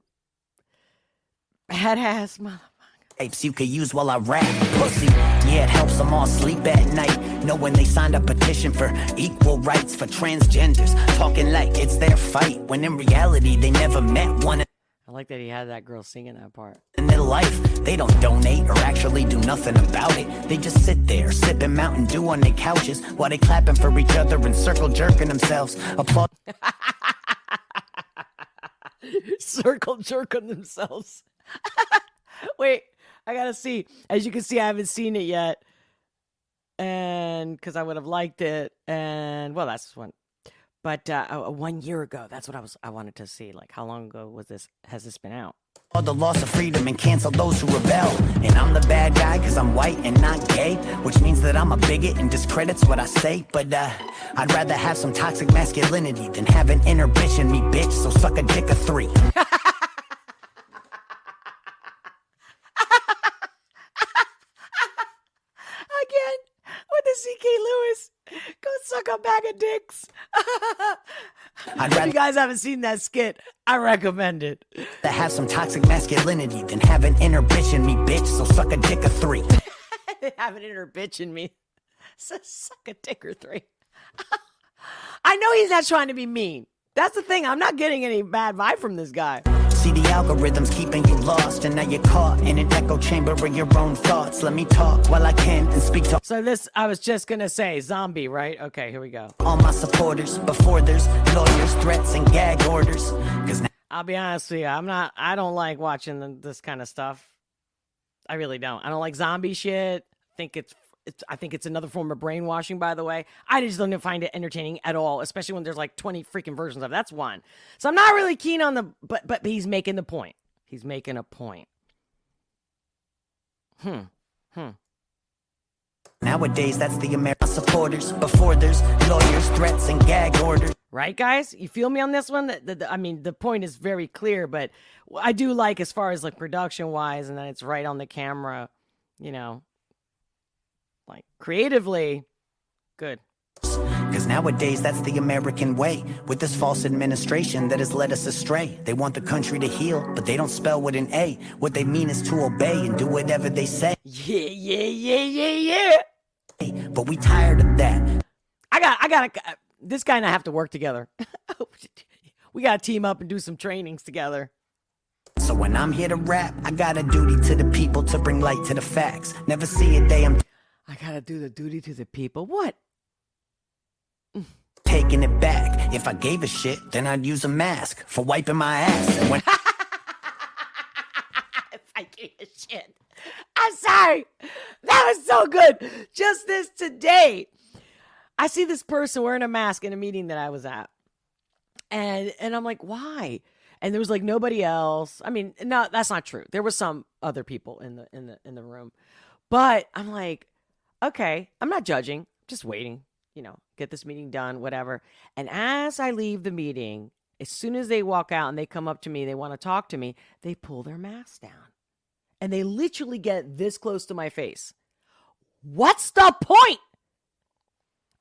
badass motherfucker. You could use while I rap. Pussy, yeah, it helps them all sleep at night. Know when they signed a petition for equal rights for transgenders, talking like it's their fight, when in reality they never met one. I like that he had that girl singing that part. In their life, they don't donate or actually do nothing about it. They just sit there, sipping Mountain Dew on their couches while they clapping for each other and circle jerking themselves. Applaud. Circle jerking themselves. Wait, I gotta see. As you can see, I haven't seen it yet. And because I would have liked it. And well, that's one. But 1 year ago, that's what I wanted to see. Like, how long ago has this been out? All the loss of freedom and cancel those who rebel. And I'm the bad guy because I'm white and not gay, which means that I'm a bigot and discredits what I say. But I'd rather have some toxic masculinity than have an inner bitch in me, bitch. So suck a dick of 3. Again, with the C.K. Lewis. Go suck a bag of dicks. If you guys haven't seen that skit, I recommend it. To have some toxic masculinity than have an inner bitch in me, bitch. So suck a dick of 3. Have an inner bitch in me. So suck a dick or 3. I know he's not trying to be mean. That's the thing. I'm not getting any bad vibe from this guy. See, the algorithm's keeping you lost, and now you're caught in an echo chamber of your own thoughts. Let me talk while I can and speak to. So this, I was just gonna say, zombie, right? Okay, here we go. All my supporters, before there's lawyers, threats, and gag orders. Cause now I'll be honest with you, I don't like watching this kind of stuff. I really don't. I don't like zombie shit. I think it's another form of brainwashing, by the way. I just don't find it entertaining at all, especially when there's like 20 freaking versions of it. That's one. So I'm not really keen on the, but he's making the point. He's making a point. Nowadays, that's the American supporters. Before there's lawyers, threats, and gag orders. Right, guys? You feel me on this one? I mean, the point is very clear, but I do like as far as like production-wise, and then it's right on the camera, you know. Like, creatively, good. Because nowadays, that's the American way. With this false administration that has led us astray. They want the country to heal, but they don't spell with an A. What they mean is to obey and do whatever they say. Yeah. But we tired of that. This guy and I have to work together. We got to team up and do some trainings together. So when I'm here to rap, I got a duty to the people to bring light to the facts. Never see a day I'm... I gotta do the duty to the people. What? Taking it back. If I gave a shit, then I'd use a mask for wiping my ass. And when If I gave a shit. I'm sorry. That was so good. Just this today. I see this person wearing a mask in a meeting that I was at. And I'm like, why? And there was like nobody else. I mean, no, that's not true. There was some other people in the room. But I'm like, okay, I'm not judging, just waiting, get this meeting done, whatever. And as I leave the meeting, as soon as they walk out and they come up to me, they want to talk to me, they pull their mask down. And they literally get this close to my face. What's the point?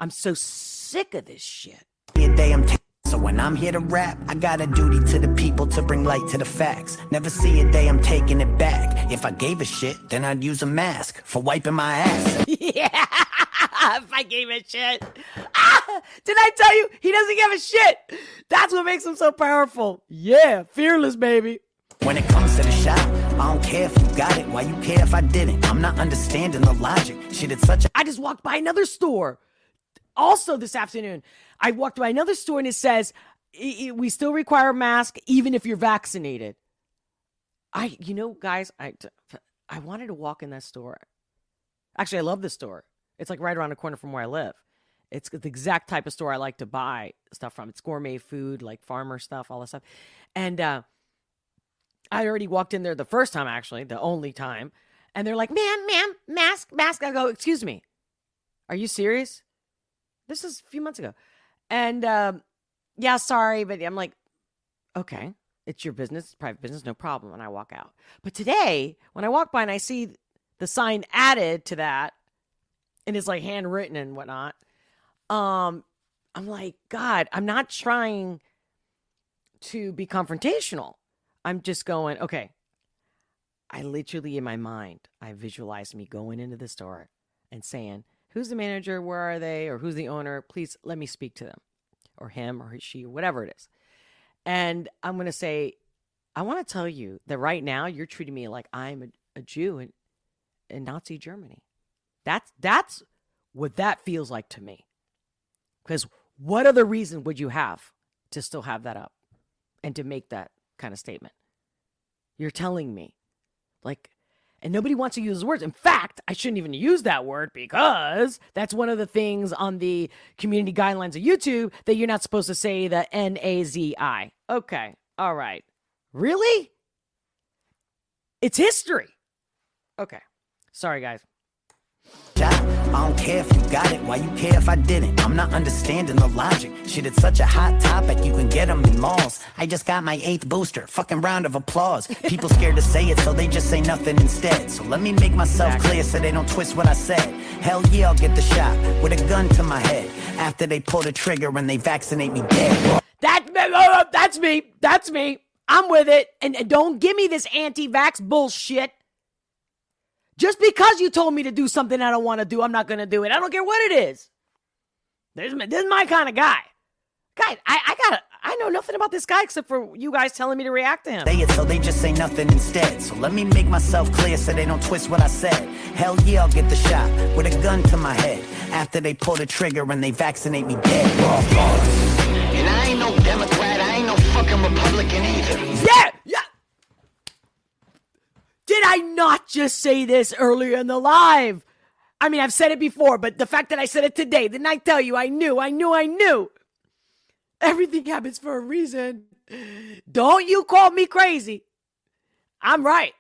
I'm so sick of this shit. So when I'm here to rap, I got a duty to the people to bring light to the facts. Never see a day I'm taking it back. If I gave a shit, then I'd use a mask for wiping my ass. Yeah, if I gave a shit. Did I tell you? He doesn't give a shit. That's what makes him so powerful. Yeah, fearless, baby. When it comes to the shop, I don't care. care if you got it. Why you care if I didn't? I'm not understanding the logic. Shit, it's such a... I just walked by another store. Also this afternoon, I walked by another store and it says, we still require a mask even if you're vaccinated. Guys, I wanted to walk in that store. Actually, I love this store. It's like right around the corner from where I live. It's the exact type of store I like to buy stuff from. It's gourmet food, like farmer stuff, all that stuff. And I already walked in there the first time, actually, the only time. And they're like, ma'am, mask. I go, excuse me. Are you serious? This is a few months ago. And yeah, sorry. But I'm like, okay, it's your business, it's private business, no problem. And I walk out. But today, when I walk by and I see the sign added to that, and it's like handwritten and whatnot, I'm like, God, I'm not trying to be confrontational. I'm just going, okay. I literally, in my mind, I visualized me going into the store and saying, who's the manager? Where are they? Or who's the owner? Please let me speak to them, or him or she, or whatever it is. And I'm going to say, I want to tell you that right now you're treating me like I'm a Jew in Nazi Germany. That's what that feels like to me. Because what other reason would you have to still have that up and to make that kind of statement? You're telling me, like, and nobody wants to use those words. In fact, I shouldn't even use that word because that's one of the things on the community guidelines of YouTube that you're not supposed to say the N-A-Z-I. Okay. All right. Really? It's history. Okay. Sorry, guys. I don't care if you got it, why you care if I didn't? I'm not understanding the logic. Shit, it's such a hot topic, you can get them in malls. I just got my 8th booster, fucking round of applause. People scared to say it, so they just say nothing instead. So let me make myself clear so they don't twist what I said. Hell yeah, I'll get the shot with a gun to my head after they pull the trigger and they vaccinate me dead. That's me. I'm with it. And don't give me this anti-vax bullshit. Just because you told me to do something I don't want to do, I'm not going to do it. I don't care what it is. This is my kind of guy. Guys, I know nothing about this guy except for you guys telling me to react to him. Say it so they just say nothing instead. So let me make myself clear so they don't twist what I said. Hell yeah, I'll get the shot with a gun to my head after they pull the trigger and they vaccinate me dead. And I ain't no Democrat, I ain't no fucking Republican either. Yeah. Did I not just say this earlier in the live? I mean, I've said it before, but the fact that I said it today, didn't I tell you? I knew. Everything happens for a reason. Don't you call me crazy. I'm right.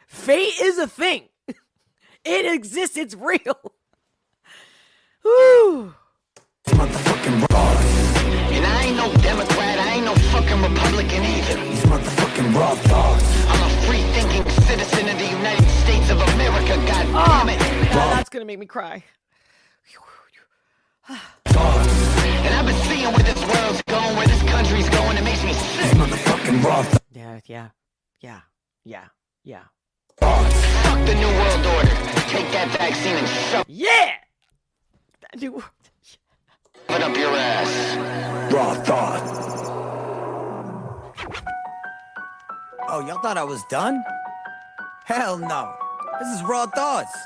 Fate is a thing. It exists. It's real. Whew. Motherfucking raw. And I ain't no Democrat, I ain't no fucking Republican either. These motherfucking raw thoughts. I'm a free-thinking citizen of the United States of America, god damn it. That's gonna make me cry. And I've been seeing where this world's going, where this country's going, it makes me sick. Motherfucking raw thoughts. Yeah. Fuck the New World Order. Take that vaccine and shove it up your ass. Raw thought. Oh, y'all thought I was done? Hell no. This is Raw Thoughts.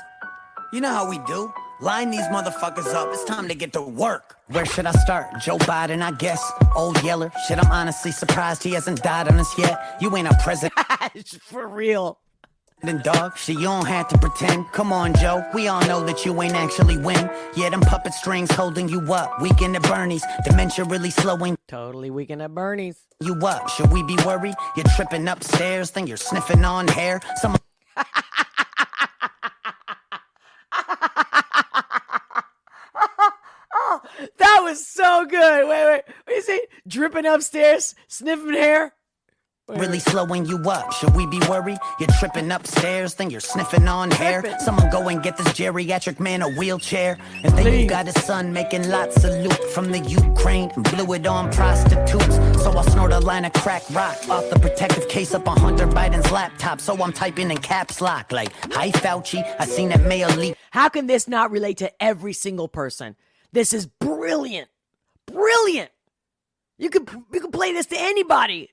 You know how we do. Line these motherfuckers up. It's time to get to work. Where should I start? Joe Biden, I guess. Old Yeller. Shit, I'm honestly surprised he hasn't died on us yet. You ain't a president. For real. Dog, shit, you don't have to pretend. Come on, Joe. We all know that you ain't actually win. Yeah, them puppet strings holding you up. Weekend at Bernie's. Dementia really slowing. Totally Weekend at Bernie's. You up? Should we be worried? You're tripping upstairs, then you're sniffing on hair. Some. That was so good. Wait. What do you say? Dripping upstairs, sniffing hair. Really slowing you up. Should we be worried? You're tripping upstairs, then you're sniffing on hair. Someone go and get this geriatric man a wheelchair. And then you got his son making lots of loot from the Ukraine and blew it on prostitutes. So I'll snort a line of crack rock off the protective case up on Hunter Biden's laptop. So I'm typing in caps lock like, hi Fauci, I seen that mail leak. How can this not relate to every single person? This is brilliant. Brilliant. You can play this to anybody.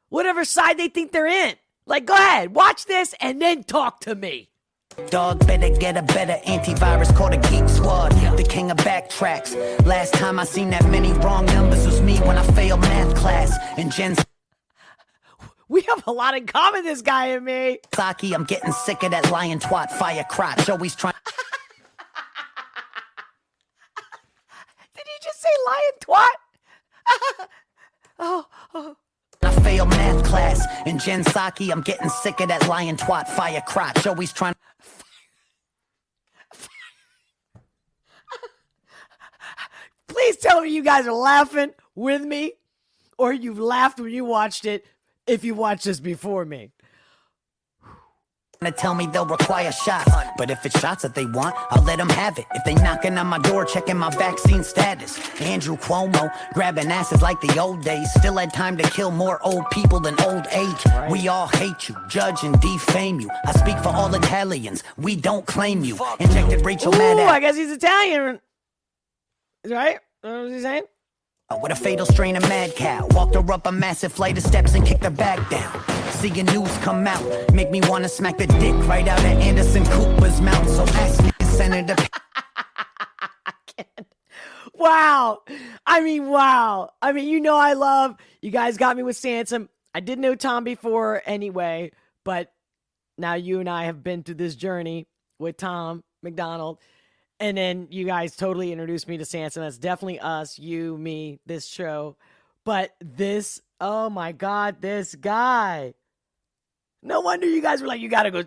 Whatever side they think they're in. Like, go ahead, watch this and then talk to me. Dog better get a better antivirus called a Geek Squad. The king of backtracks. Last time I seen that many wrong numbers was me when I failed math class. And Jen We have a lot in common, this guy and me. Saki, I'm getting sick of that lion twat fire crotch. Always trying. Did he just say lion twat? oh. I failed math class. And Jen Saki, I'm getting sick of that lion twat fire crotch. Always trying. Please tell me you guys are laughing with me, or you've laughed when you watched it if you watched this before me. Tell me they'll require shots, but if it's shots that they want, I'll let them have it. If they knocking on my door, checking my vaccine status. Andrew Cuomo, grabbing asses like the old days. Still had time to kill more old people than old age. Right. We all hate you, judge and defame you. I speak for all Italians, we don't claim you. Injected Rachel Maddow. I guess he's Italian. Right? What he's saying? With a fatal strain of mad cow. Walked her up a massive flight of steps and kicked her back down. Seeing news come out, make me want to smack the dick right out of Anderson Cooper's mouth. So ask me, Senator. Wow. I mean, I love, you guys got me with Sansom. I didn't know Tom before anyway, but now you and I have been through this journey with Tom McDonald. And then you guys totally introduced me to Sansom. That's definitely us, you, me, this show. But this, oh my God, this guy. No wonder you guys were like, you got to go,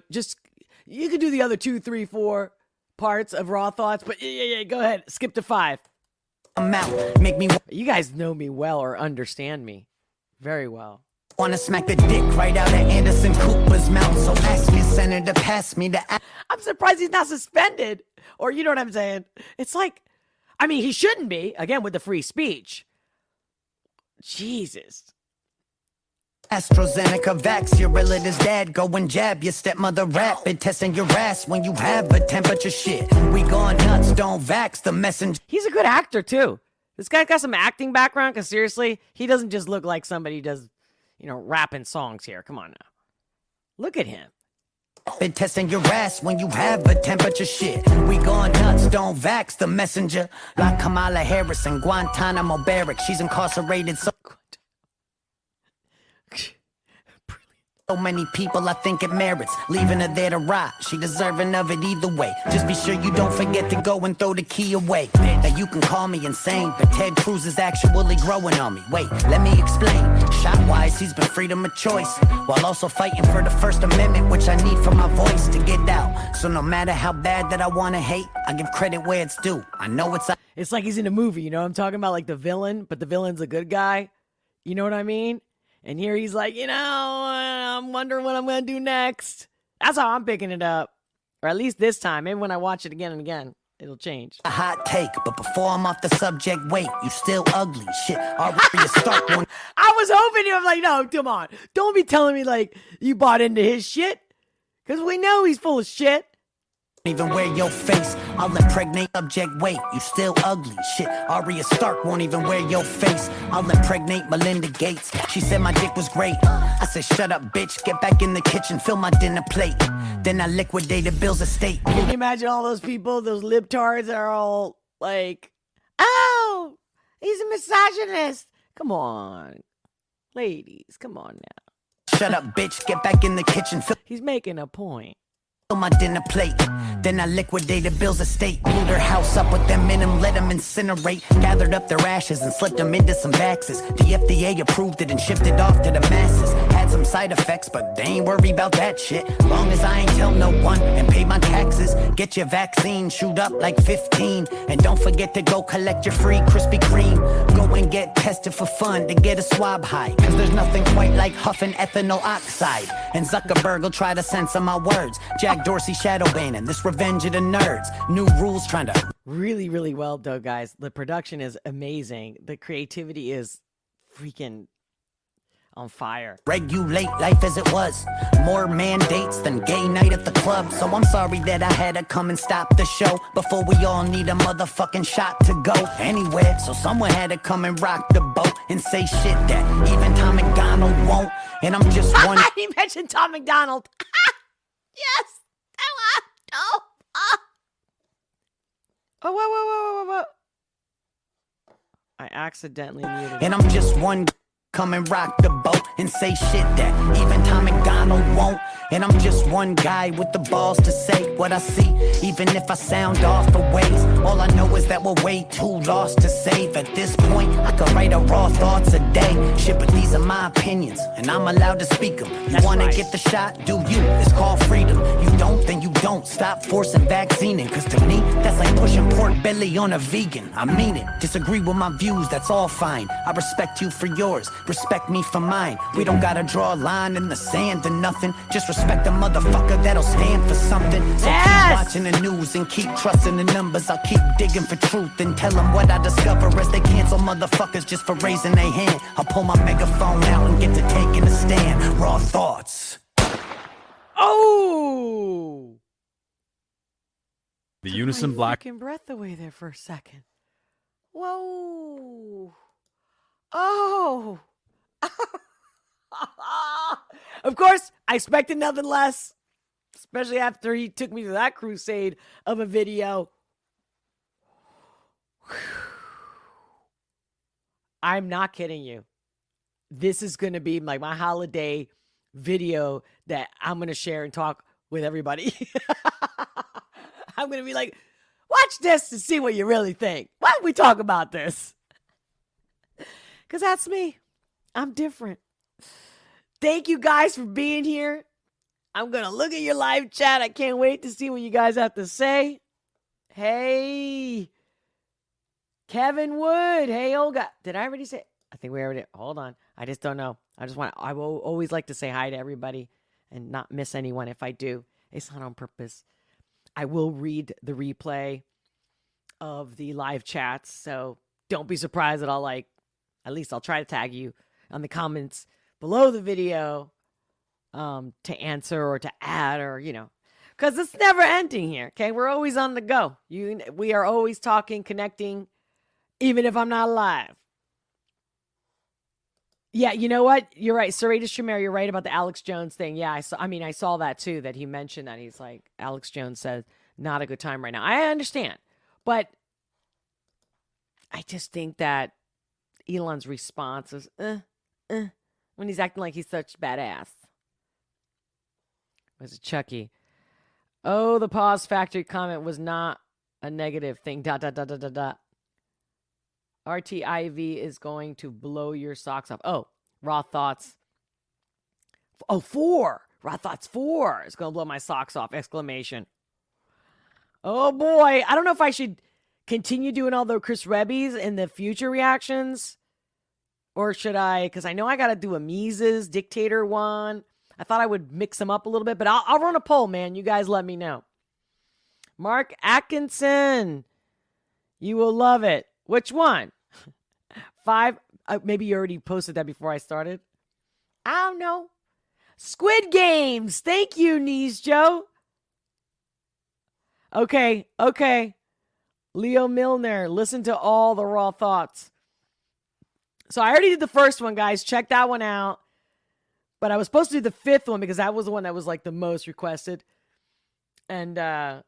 you could do the other 2, 3, 4 parts of Raw Thoughts. But yeah, go ahead. Skip to 5. I'm out. Make me. You guys know me well or understand me very well. Wanna smack the dick right out of Anderson Cooper's mouth. So ask me, Senator, pass me the. I'm surprised he's not suspended. Or you know what I'm saying? It's like, he shouldn't be. Again, with the free speech. Jesus. AstraZeneca vax, your relative's dad, go and jab your stepmother rapid, testing your ass when you have a temperature shit. We going nuts, don't vax the messenger. He's a good actor too. This guy's got some acting background, because seriously, he doesn't just look like somebody who does, rapping songs here. Come on now. Look at him. Been testing your ass when you have a temperature shit. We going nuts, don't vax the messenger. Like Kamala Harris in Guantanamo Barrack. She's incarcerated so many people, I think it merits leaving her there to rot. She deserving of it either way. Just be sure you don't forget to go and throw the key away. Now you can call me insane, but Ted Cruz is actually growing on me. Wait, let me explain. Shot-wise, he's been freedom of choice, while also fighting for the First Amendment, which I need for my voice to get out. So no matter how bad that I want to hate, I give credit where it's due. I know it's like he's in a movie, I'm talking about, like the villain, but the villain's a good guy. You know what I mean? And here he's like, I'm wondering what I'm going to do next. That's how I'm picking it up. Or at least this time. Maybe when I watch it again and again, it'll change. A hot take, but before I'm off the subject, wait, you still ugly. Shit, Arya Stark one. I was hoping you were like, no, come on. Don't be telling me like you bought into his shit. Because we know he's full of shit. Even wear your face, I'll impregnate subject, wait, you still ugly. Shit, Arya Stark won't even wear your face. I'll impregnate Melinda Gates. She said my dick was great. I said, shut up, bitch, get back in the kitchen, fill my dinner plate. Then I liquidated Bill's estate. Can you imagine all those people, those libtards that are all like, oh, he's a misogynist. Come on, ladies, come on now. Shut up, bitch, get back in the kitchen. He's making a point. My dinner plate. Then I liquidated Bill's estate. Blew their house up with them in them, let them incinerate. Gathered up their ashes and slipped them into some vaxes. The FDA approved it and shipped it off to the masses. Had some side effects, but they ain't worry about that shit. Long as I ain't tell no one and pay my taxes. Get your vaccine, shoot up like 15. And don't forget to go collect your free Krispy Kreme. Go and get tested for fun to get a swab high. Cause there's nothing quite like huffing ethanol oxide. And Zuckerberg will try to censor my words. Jack Dorsey shadow banning, this revenge of the nerds. New rules trying to... Really, really well done, guys. The production is amazing. The creativity is freaking... on fire. Regulate life as it was. More mandates than gay night at the club. So I'm sorry that I had to come and stop the show before we all need a motherfucking shot to go anywhere. So someone had to come and rock the boat and say shit that even Tom McDonald won't. And I'm just one. He mentioned Tom McDonald. Yes. Oh. Whoa. I accidentally muted. And I'm just one. Come and rock the boat and say shit that even Tom McDonald won't. And I'm just one guy with the balls to say what I see, even if I sound off for ways. All I know is that we're way too lost to save. At this point, I could write a raw thoughts a day. Shit, but these are my opinions, and I'm allowed to speak them. You wanna get the shot? Do you? It's called freedom. You don't, then you don't. Stop forcing vaccining, cause to me, that's like pushing pork belly on a vegan. I mean it. Disagree with my views, that's all fine. I respect you for yours. Respect me for mine. We don't gotta draw a line in the sand or nothing. Just respect a motherfucker that'll stand for something. So keep watching the news and keep trusting the numbers. I'll keep digging for truth and tell them what I discover as they cancel motherfuckers just for raising their hand. I'll pull my megaphone out and get to taking a stand. Raw thoughts. Oh! The Unison Black. Fucking breath away there for a second. Whoa! Oh! Of course, I expected nothing less, especially after he took me to that crusade of a video. I'm not kidding you. This is going to be like my holiday video that I'm going to share and talk with everybody. I'm going to be like, watch this to see what you really think. Why don't we talk about this? Because that's me. I'm different. Thank you guys for being here. I'm going to look at your live chat. I can't wait to see what you guys have to say. Hey, Kevin Wood. Hey, Olga. Did I already say? I think we already. Hold on. I just don't know. I will always like to say hi to everybody and not miss anyone if I do. It's not on purpose. I will read the replay of the live chats. So don't be surprised that at least I'll try to tag you on the comments below the video to answer or to add or, because it's never ending here. Okay. We're always on the go. We are always talking, connecting, even if I'm not live. Yeah. You know what? You're right. Strategist, you're right about the Alex Jones thing. Yeah. I saw that too, that he mentioned that he's like, Alex Jones said, not a good time right now. I understand, but I just think that Elon's response is, when he's acting like he's such badass. Was it Chucky? Oh, the pause factory comment was not a negative thing. ... RTIV is going to blow your socks off. Oh, Raw Thoughts. Oh, 4. Raw Thoughts 4 is going to blow my socks off. Exclamation. Oh, boy. I don't know if I should continue doing all the Chris Webbies in the future reactions. Or should I? Because I know I got to do a Mises Dictator one. I thought I would mix them up a little bit. But I'll run a poll, man. You guys let me know. Mark Atkinson. You will love it. Which one? 5. Maybe you already posted that before I started. I don't know. Squid Games. Thank you, Knees Joe. Okay. Leo Milner. Listen to all the Raw Thoughts. So I already did the first one, guys. Check that one out. But I was supposed to do the 5th one because that was the one that was like the most requested. And I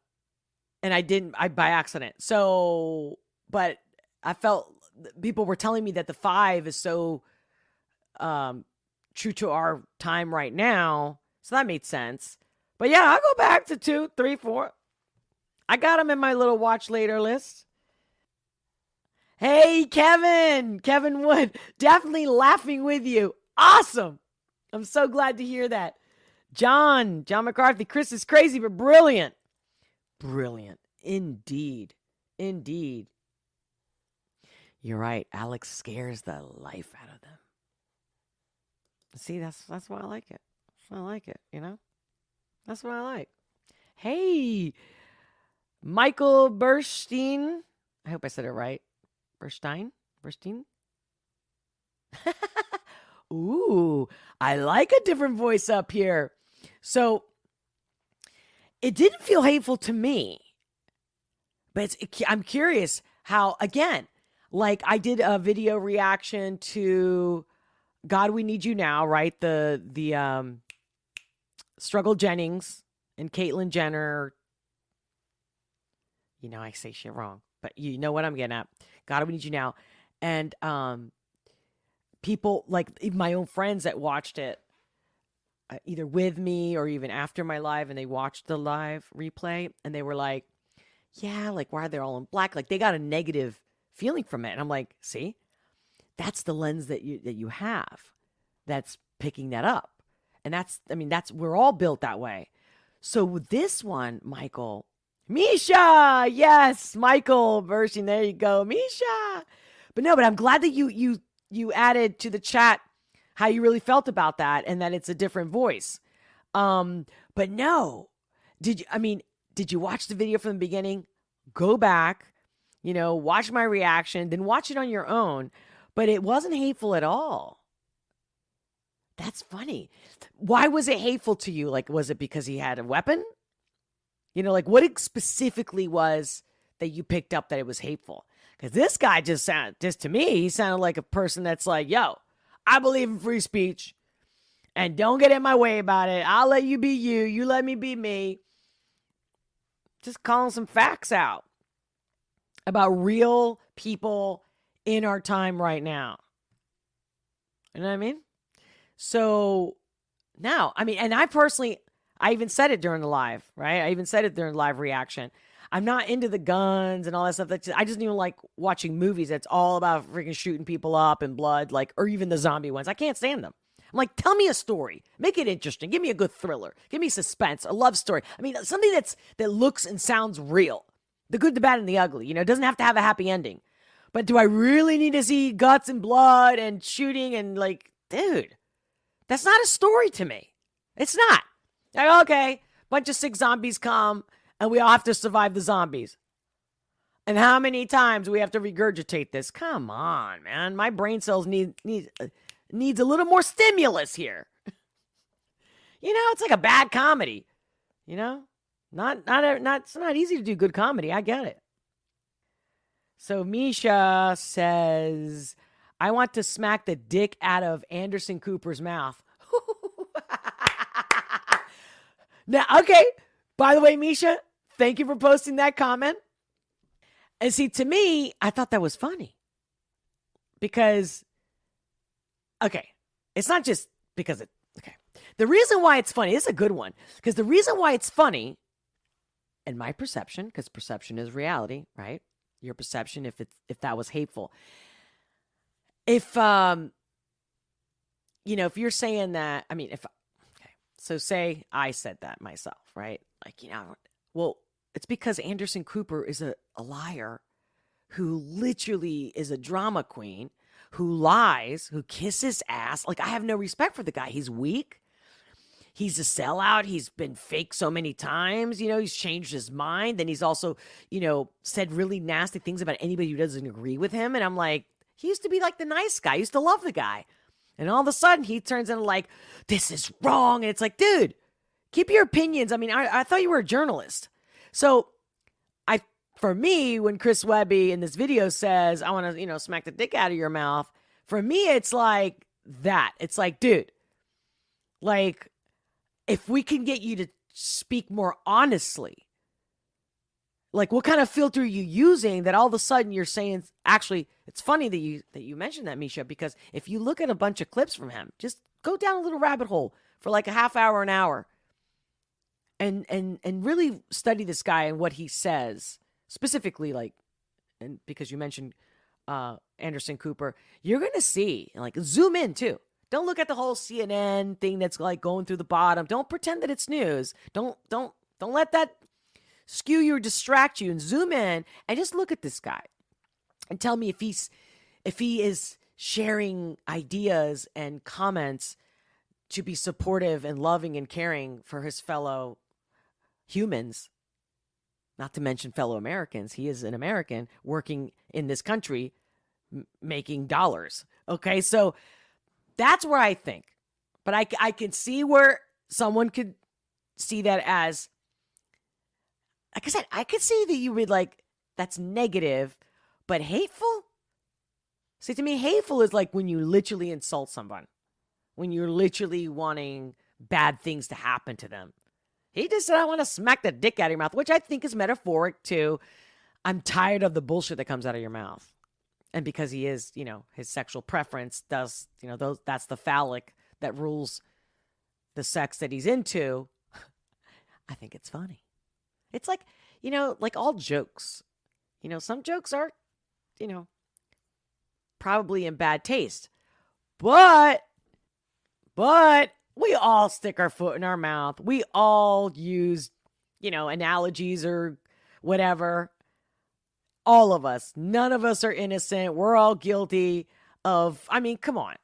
didn't, by accident. So, but I felt people were telling me that the 5 is so true to our time right now. So that made sense. But yeah, I'll go back to 2, 3, 4. I got them in my little watch later list. Hey, Kevin Wood, definitely laughing with you. Awesome. I'm so glad to hear that. John McCarthy, Chris is crazy, but brilliant. Brilliant. Indeed. You're right. Alex scares the life out of them. See, that's why I like it. That's why I like it, That's what I like. Hey, Michael Burstein. I hope I said it right. Burstein? Ooh, I like a different voice up here. So it didn't feel hateful to me, but I'm curious how, again, like I did a video reaction to God, We Need You Now, right? The Struggle Jennings and Caitlyn Jenner. You know, I say shit wrong, but you know what I'm getting at. God, We Need You Now. And people, like my own friends that watched it, either with me or even after my live, and they watched the live replay, and they were like, yeah, like, why are they all in black? Like, they got a negative feeling from it. And I'm like, see, that's the lens that you have that's picking that up. And we're all built that way. So with this one, Michael, Misha, yes, Michael version, there you go, Misha. But I'm glad that you added to the chat how you really felt about that and that it's a different voice. But no, did you watch the video from the beginning? Go back, watch my reaction, then watch it on your own. But it wasn't hateful at all. That's funny. Why was it hateful to you? Like, was it because he had a weapon? Like what it specifically was that you picked up that it was hateful? Because this guy just to me, he sounded like a person that's like, yo, I believe in free speech and don't get in my way about it. I'll let you be you. You let me be me. Just calling some facts out about real people in our time right now. You know what I mean? So now, and I even said it during the live, right? I even said it during the live reaction. I'm not into the guns and all that stuff. I just don't even like watching movies that's all about freaking shooting people up and blood, or even the zombie ones. I can't stand them. I'm like, tell me a story. Make it interesting. Give me a good thriller. Give me suspense, a love story. Something that looks and sounds real. The good, the bad, and the ugly. It doesn't have to have a happy ending. But do I really need to see guts and blood and shooting and dude, that's not a story to me. It's not. Okay, bunch of sick zombies come and we all have to survive the zombies. And how many times do we have to regurgitate this? Come on, man. My brain cells needs a little more stimulus here. It's like a bad comedy. It's not easy to do good comedy. I get it. So Misha says, I want to smack the dick out of Anderson Cooper's mouth. Now, okay. By the way, Misha, thank you for posting that comment. And see, to me, I thought that was funny. Because, okay, it's not just because the reason why it's funny, this is a good one. Because the reason why it's funny, in my perception, because perception is reality, right? Your perception, if that was hateful. If you're saying that, so say I said that myself, right? Well, it's because Anderson Cooper is a liar who literally is a drama queen, who lies, who kisses ass. I have no respect for the guy. He's weak. He's a sellout. He's been fake so many times. He's changed his mind. Then he's also, said really nasty things about anybody who doesn't agree with him. And I'm like, he used to be the nice guy. I used to love the guy. And all of a sudden he turns into this is wrong. And it's like, dude, keep your opinions. I thought you were a journalist. So for me, when Chris Webby in this video says, I want to, smack the dick out of your mouth. For me, it's like that. It's like, dude, if we can get you to speak more honestly, what kind of filter are you using that all of a sudden you're saying, actually, it's funny that you mentioned that, Misha, because if you look at a bunch of clips from him, just go down a little rabbit hole for a half hour, an hour, and really study this guy and what he says, specifically, and because you mentioned Anderson Cooper, you're going to see, zoom in too. Don't look at the whole CNN thing that's going through the bottom. Don't pretend that it's news. Don't let that skew you or distract you, and zoom in and just look at this guy and tell me if he is sharing ideas and comments to be supportive and loving and caring for his fellow humans, not to mention fellow Americans. He is an American working in this country, making dollars. Okay, so that's where I think. But I can see where someone could see that as, like I said, I could see that you would like, that's negative, but hateful? See, to me, hateful is like when you literally insult someone, when you're literally wanting bad things to happen to them. He just said, I want to smack the dick out of your mouth, which I think is metaphoric to, I'm tired of the bullshit that comes out of your mouth. And because he is, you know, his sexual preference does, you know, that's the phallic that rules the sex that he's into. I think it's funny. It's like, you know, like all jokes. You know, some jokes are, you know, probably in bad taste. But we all stick our foot in our mouth. We all use, you know, analogies or whatever. All of us. None of us are innocent. We're all guilty of, I mean, come on.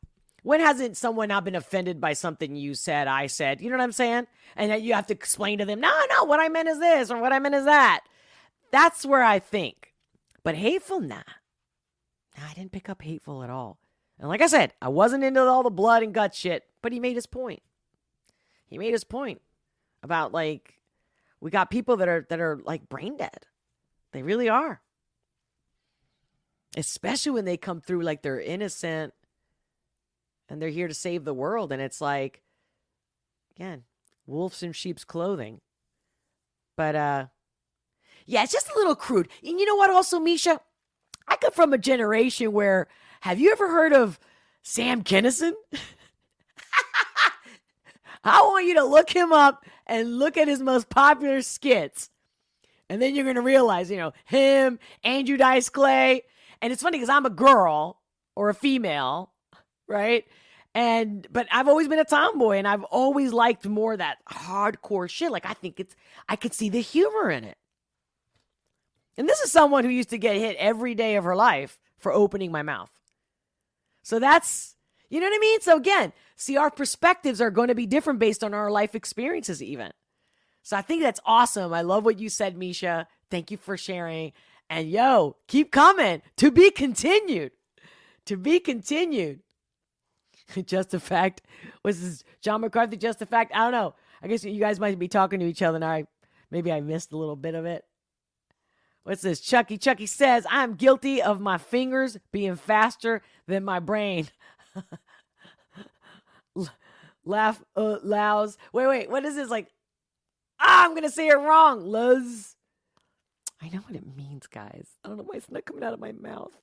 When hasn't someone not been offended by something you said, I said? You know what I'm saying? And then you have to explain to them, no, what I meant is this or what I meant is that. That's where I think. But hateful, nah. I didn't pick up hateful at all. And like I said, I wasn't into all the blood and gut shit, but he made his point. He made his point about, like, we got people that are like brain dead. They really are. Especially when they come through like they're innocent and they're here to save the world. And it's like, again, wolves in sheep's clothing. But, yeah, it's just a little crude. And you know what also, Misha? I come from a generation where, have you ever heard of Sam Kinison? I want you to look him up and look at his most popular skits. And then you're going to realize, you know, him, Andrew Dice Clay. And it's funny because I'm a girl or a female, right? But I've always been a tomboy and I've always liked more of that hardcore shit. Like, I could see the humor in it. And this is someone who used to get hit every day of her life for opening my mouth. So that's, you know what I mean? So again, see, our perspectives are going to be different based on our life experiences even. So I think that's awesome. I love what you said, Misha. Thank you for sharing. And yo, keep coming. To be continued. To be continued. Just a fact. Was this John McCarthy just a fact? I don't know. I guess you guys might be talking to each other now. Maybe I missed a little bit of it. What's this? Chucky says, I'm guilty of my fingers being faster than my brain. Laugh, louse. Wait. What is this? Like, I'm going to say it wrong. Luz. I know what it means, guys. I don't know why it's not coming out of my mouth.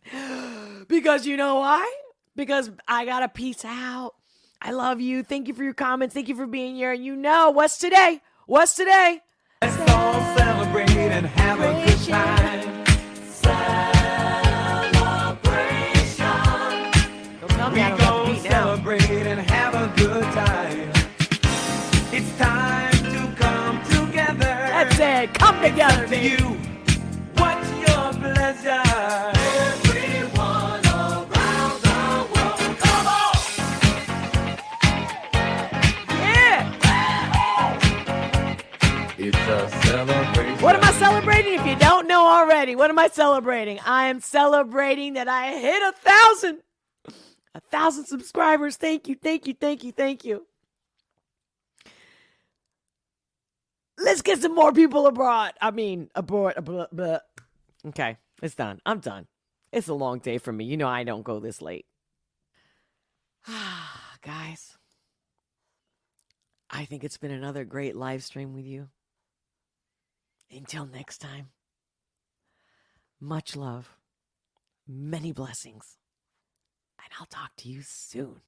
Because you know why? Because I got to peace out. I love you. Thank you for your comments. Thank you for being here. And you know, what's today? What's today? Let's all celebrate and have a good time. Celebration. We gon' celebrate and have a good time. It's time to come together. That's it. Come together, to you. What's your pleasure? Everyone around the world. Come on! Yeah! It's a celebration. What am I celebrating? If you don't know already, what am I celebrating? I am celebrating that I hit 1,000. 1,000 subscribers. Thank you. Let's get some more people abroad. Okay, it's done. I'm done. It's a long day for me. You know I don't go this late. Guys, I think it's been another great live stream with you. Until next time, much love, many blessings, and I'll talk to you soon.